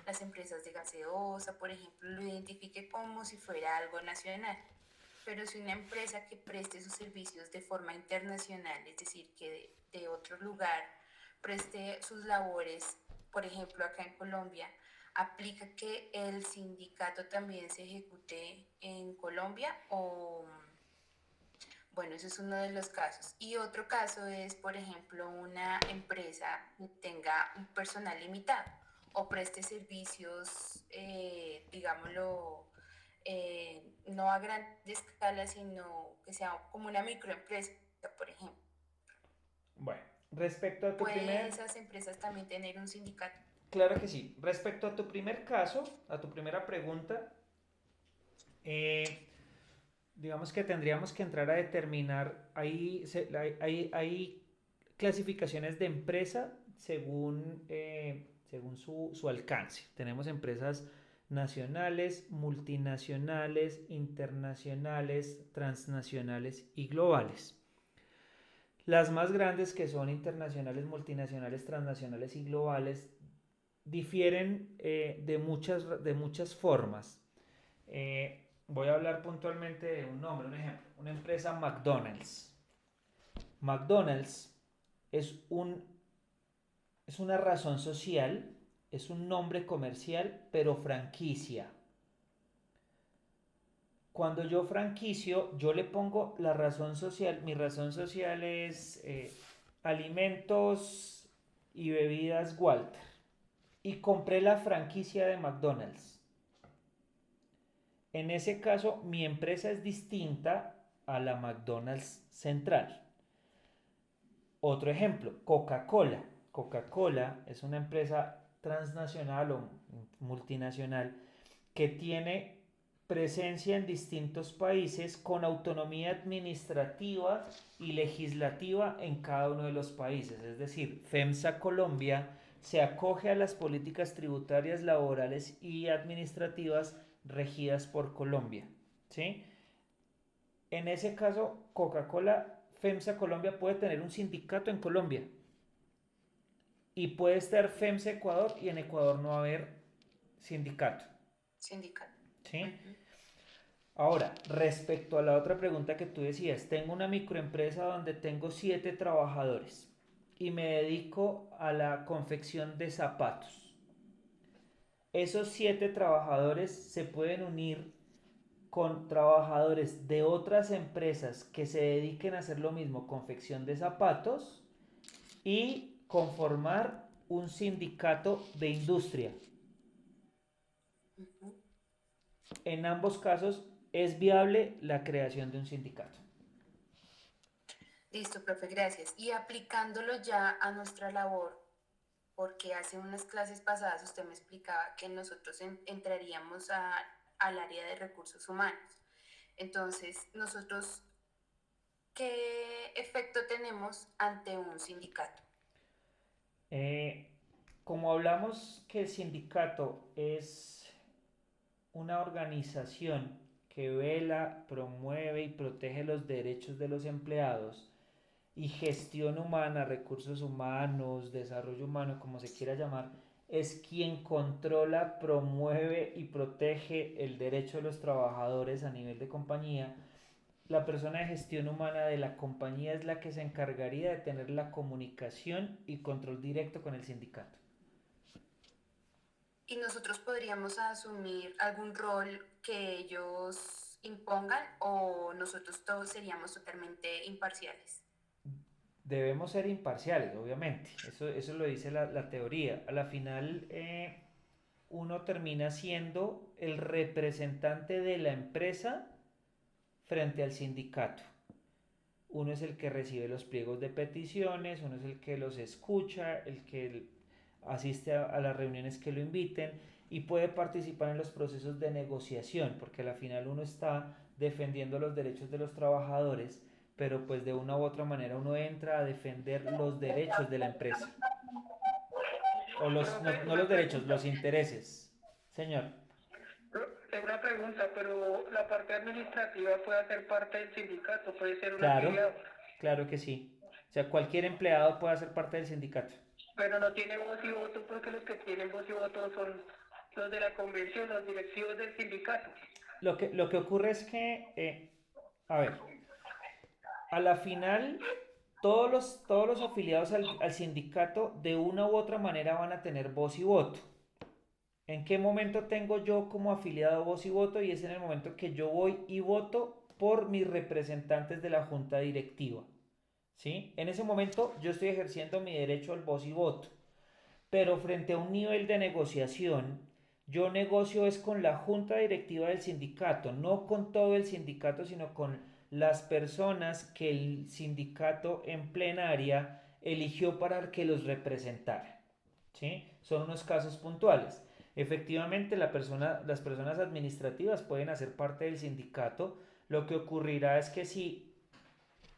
las empresas de gaseosa, por ejemplo, lo identifique como si fuera algo nacional. Pero si una empresa que preste sus servicios de forma internacional, es decir, que de otro lugar preste sus labores, por ejemplo, acá en Colombia, ¿aplica que el sindicato también se ejecute en Colombia? O, bueno, eso es uno de los casos. Y otro caso es, por ejemplo, una empresa que tenga un personal limitado o preste servicios, digámoslo, no a gran escala, sino que sea como una microempresa, por ejemplo. Bueno, respecto a tu ¿Pueden primer... esas empresas también tener un sindicato? Claro que sí. Respecto a tu primer caso, a tu primera pregunta, digamos que tendríamos que entrar a determinar, hay clasificaciones de empresa según su alcance. Tenemos empresas nacionales, multinacionales, internacionales, transnacionales y globales. Las más grandes, que son internacionales, multinacionales, transnacionales y globales, difieren de muchas formas. Voy a hablar puntualmente de un nombre, un ejemplo. Una empresa McDonald's. McDonald's es una razón social, es un nombre comercial, pero franquicia. Cuando yo franquicio, yo le pongo la razón social. Mi razón social es alimentos y bebidas Walter. Y compré la franquicia de McDonald's. En ese caso, mi empresa es distinta a la McDonald's central. Otro ejemplo, Coca-Cola. Coca-Cola es una empresa transnacional o multinacional que tiene presencia en distintos países con autonomía administrativa y legislativa en cada uno de los países. Es decir, FEMSA Colombia se acoge a las políticas tributarias, laborales y administrativas regidas por Colombia, ¿sí? En ese caso, Coca-Cola, FEMSA Colombia puede tener un sindicato en Colombia y puede estar FEMSA Ecuador y en Ecuador no va a haber sindicato. Sindicato. ¿Sí? Ahora, respecto a la otra pregunta que tú decías, tengo una microempresa donde tengo 7 trabajadores y me dedico a la confección de zapatos. Esos 7 trabajadores se pueden unir con trabajadores de otras empresas que se dediquen a hacer lo mismo, confección de zapatos, y conformar un sindicato de industria. En ambos casos es viable la creación de un sindicato. Listo, profe, gracias. Y aplicándolo ya a nuestra labor, porque hace unas clases pasadas usted me explicaba que nosotros entraríamos al área de recursos humanos. Entonces, nosotros, ¿qué efecto tenemos ante un sindicato? Como hablamos que el sindicato es una organización que vela, promueve y protege los derechos de los empleados, y gestión humana, recursos humanos, desarrollo humano, como se quiera llamar, es quien controla, promueve y protege el derecho de los trabajadores a nivel de compañía. La persona de gestión humana de la compañía es la que se encargaría de tener la comunicación y control directo con el sindicato. ¿Y nosotros podríamos asumir algún rol que ellos impongan o nosotros todos seríamos totalmente imparciales? Debemos ser imparciales, obviamente. Eso lo dice la teoría. A la final, uno termina siendo el representante de la empresa frente al sindicato. Uno es el que recibe los pliegos de peticiones, uno es el que los escucha, el que asiste a las reuniones que lo inviten y puede participar en los procesos de negociación, porque al final uno está defendiendo los derechos de los trabajadores, pero pues de una u otra manera uno entra a defender los derechos de la empresa. O no los derechos, los intereses. Señor. Tengo una pregunta, pero la parte administrativa puede hacer parte del sindicato, puede ser un Claro, afiliado. claro que sí. O sea, cualquier empleado puede ser parte del sindicato. Pero no tiene voz y voto porque los que tienen voz y voto son los de la convención, los directivos del sindicato. Lo que ocurre es que, a ver, a la final todos los afiliados al sindicato de una u otra manera van a tener voz y voto. ¿En qué momento tengo yo como afiliado voz y voto? Y es en el momento que yo voy y voto por mis representantes de la junta directiva. ¿Sí? En ese momento yo estoy ejerciendo mi derecho al voz y voto. Pero frente a un nivel de negociación, yo negocio es con la junta directiva del sindicato, no con todo el sindicato, sino con las personas que el sindicato en plenaria eligió para que los representara. ¿Sí? Son unos casos puntuales. Efectivamente, las personas administrativas pueden hacer parte del sindicato. Lo que ocurrirá es que si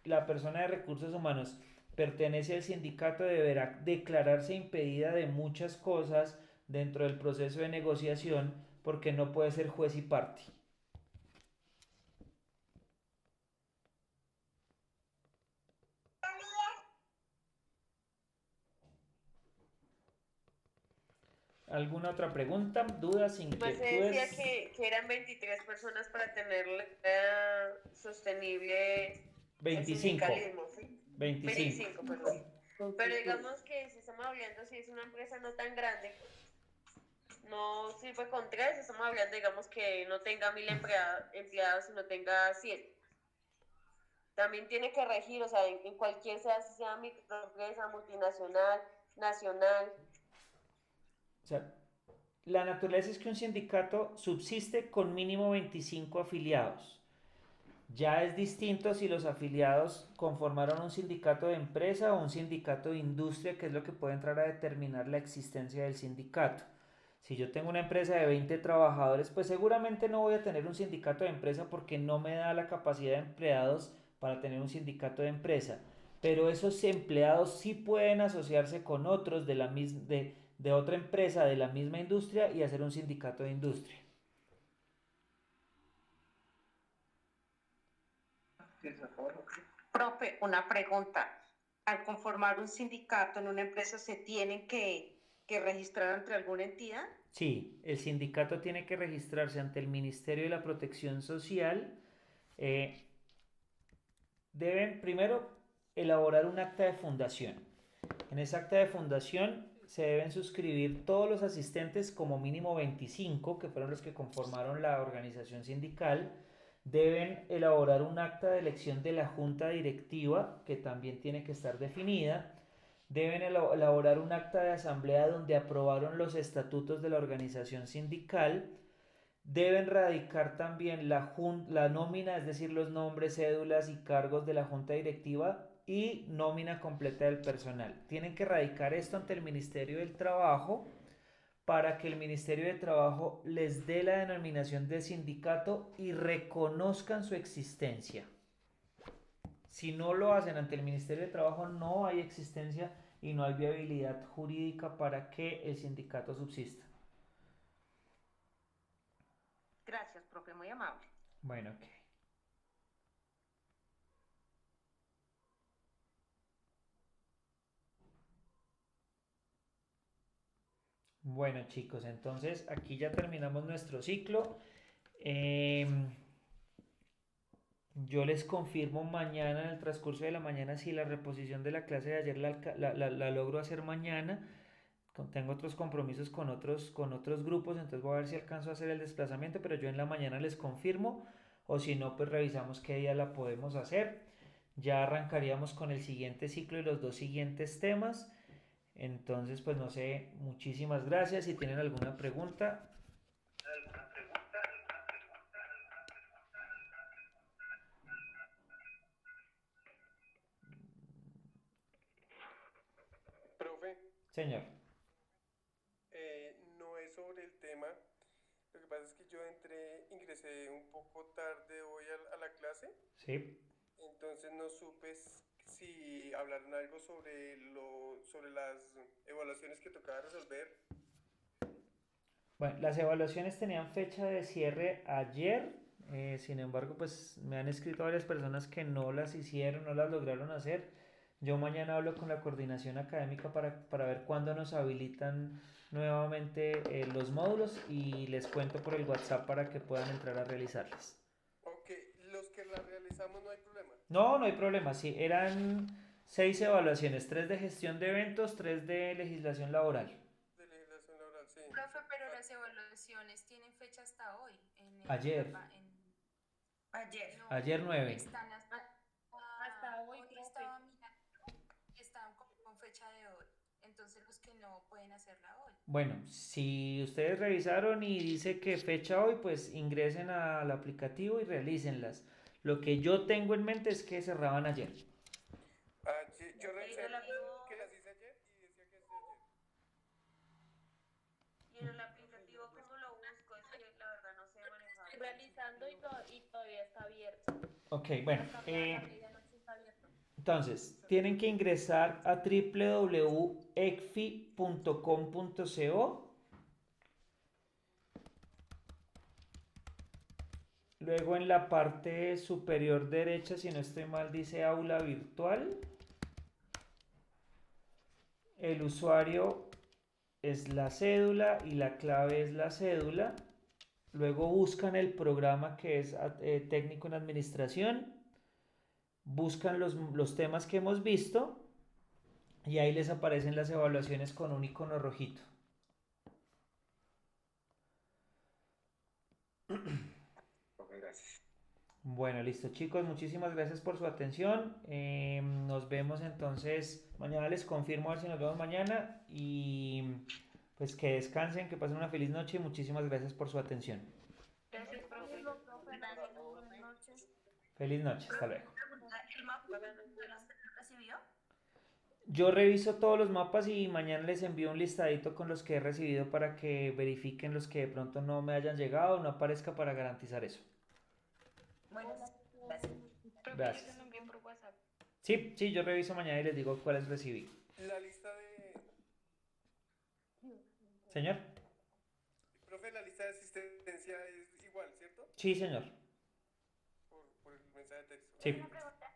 la persona de recursos humanos pertenece al sindicato, deberá declararse impedida de muchas cosas dentro del proceso de negociación porque no puede ser juez y parte. ¿Alguna otra pregunta, dudas, Pues se decía inquietudes? que eran 23 personas para tener sostenible el 25. sindicalismo, ¿sí? 25. Perdón. Pero digamos que si estamos hablando, si es una empresa no tan grande, no sirve con 3, estamos hablando, digamos, que no tenga 1000 empleados, sino tenga 100. También tiene que regir, o sea, en cualquier sea microempresa, multinacional, nacional. O sea, la naturaleza es que un sindicato subsiste con mínimo 25 afiliados. Ya es distinto si los afiliados conformaron un sindicato de empresa o un sindicato de industria, que es lo que puede entrar a determinar la existencia del sindicato. Si yo tengo una empresa de 20 trabajadores, pues seguramente no voy a tener un sindicato de empresa porque no me da la capacidad de empleados para tener un sindicato de empresa. Pero esos empleados sí pueden asociarse con otros de otra empresa de la misma industria y hacer un sindicato de industria. Profe, una pregunta. Al conformar un sindicato en una empresa, ¿se tienen que registrar ante alguna entidad? Sí, el sindicato tiene que registrarse ante el Ministerio de la Protección Social. eh, Deben primero elaborar un acta de fundación. En esa acta de fundación se deben suscribir todos los asistentes, como mínimo 25, que fueron los que conformaron la organización sindical. Deben elaborar un acta de elección de la junta directiva, que también tiene que estar definida. Deben elaborar un acta de asamblea donde aprobaron los estatutos de la organización sindical. Deben radicar también la nómina, es decir, los nombres, cédulas y cargos de la junta directiva y nómina completa del personal. Tienen que radicar esto ante el Ministerio del Trabajo para que el Ministerio de Trabajo les dé la denominación de sindicato y reconozcan su existencia. Si no lo hacen ante el Ministerio de Trabajo, no hay existencia y no hay viabilidad jurídica para que el sindicato subsista. Gracias, profe, muy amable. Bueno, ok. Bueno, chicos, entonces aquí ya terminamos nuestro ciclo. Yo les confirmo mañana, en el transcurso de la mañana, si la reposición de la clase de ayer la logro hacer mañana. Tengo otros compromisos con otros grupos, entonces voy a ver si alcanzo a hacer el desplazamiento, pero yo en la mañana les confirmo, o si no, pues revisamos qué día la podemos hacer. Ya arrancaríamos con el siguiente ciclo y los 2 siguientes temas. Entonces, pues no sé, muchísimas gracias. Si tienen alguna pregunta. Profe. Señor. No es sobre el tema. Lo que pasa es que yo ingresé un poco tarde hoy a la clase. Sí. Entonces no supe si hablaron algo sobre las evaluaciones que tocaba resolver. Bueno, las evaluaciones tenían fecha de cierre ayer. Sin embargo, pues me han escrito varias personas que no las hicieron, no las lograron hacer. Yo mañana hablo con la coordinación académica para ver cuándo nos habilitan nuevamente los módulos y les cuento por el WhatsApp para que puedan entrar a realizarlas. Ok, los que las realizamos no hay problema. No hay problema, sí, eran 6 evaluaciones, 3 de gestión de eventos, 3 de legislación laboral. De legislación laboral, sí. Profe, pero las evaluaciones tienen fecha hasta hoy. Ayer. Ayer. No, ayer 9. Están hasta hoy estaba mirando, están con fecha de hoy. Entonces los que no pueden hacerla hoy. Bueno, si ustedes revisaron y dice que fecha hoy, pues ingresen al aplicativo y realícenlas. Lo que yo tengo en mente es que cerraban ayer. Yo revisé que las hice ayer y decía que es ayer. Y en el aplicativo, ¿cómo lo busco? Es que la verdad no sé manejar. Estoy realizando y todavía está abierto. Ok, bueno. Medianoche está abierto. Entonces, tienen que ingresar a www.ecfi.com.co. Luego en la parte superior derecha, si no estoy mal, dice aula virtual. El usuario es la cédula y la clave es la cédula. Luego buscan el programa que es técnico en administración. Buscan los temas que hemos visto y ahí les aparecen las evaluaciones con un icono rojito. Gracias. Bueno, listo chicos, muchísimas gracias por su atención. Nos vemos entonces mañana, les confirmo a ver si nos vemos mañana y pues que descansen, que pasen una feliz noche y muchísimas gracias por su atención. Gracias, profe. Buenas noches. Feliz noche, hasta luego. ¿El mapa usted lo recibió? Yo reviso todos los mapas y mañana les envío un listadito con los que he recibido para que verifiquen los que de pronto no me hayan llegado o no aparezca para garantizar eso. Bueno, gracias. Gracias. Lo envié por WhatsApp. Sí, sí, yo reviso mañana y les digo cuáles recibí. La lista de... Señor. Profe, la lista de asistencia es igual, ¿cierto? Sí, señor. Por el mensaje de texto. Sí. Una pregunta.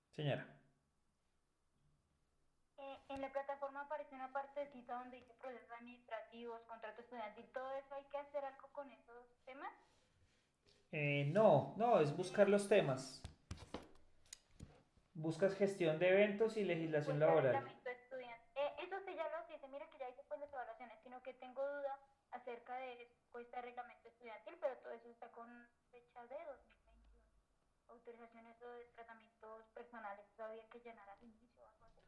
Señora. En la plataforma aparece una partecita donde dice procesos administrativos, contrato estudiantil, todo eso, ¿hay que hacer algo con esos temas? No, es buscar los temas. Buscas gestión de eventos y legislación laboral. Reglamento estudiantil. Eso sí ya lo hice, mira que ya hice pues las evaluaciones, sino que tengo duda acerca de cuesta de reglamento estudiantil, pero todo eso está con fecha de 2021. Autorizaciones de tratamientos personales, todavía hay que llenar al inicio o algo así.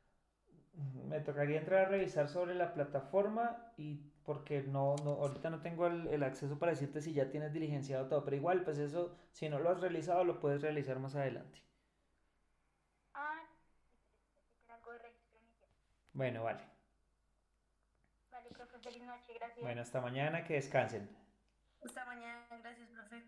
Me tocaría entrar a revisar sobre la plataforma y porque ahorita no tengo el acceso para decirte si ya tienes diligenciado todo, pero igual, pues eso, si no lo has realizado, lo puedes realizar más adelante. Era algo de registro inicial. Bueno, vale. Vale, profe, feliz noche, gracias. Bueno, hasta mañana, que descansen. Hasta mañana, gracias, profe.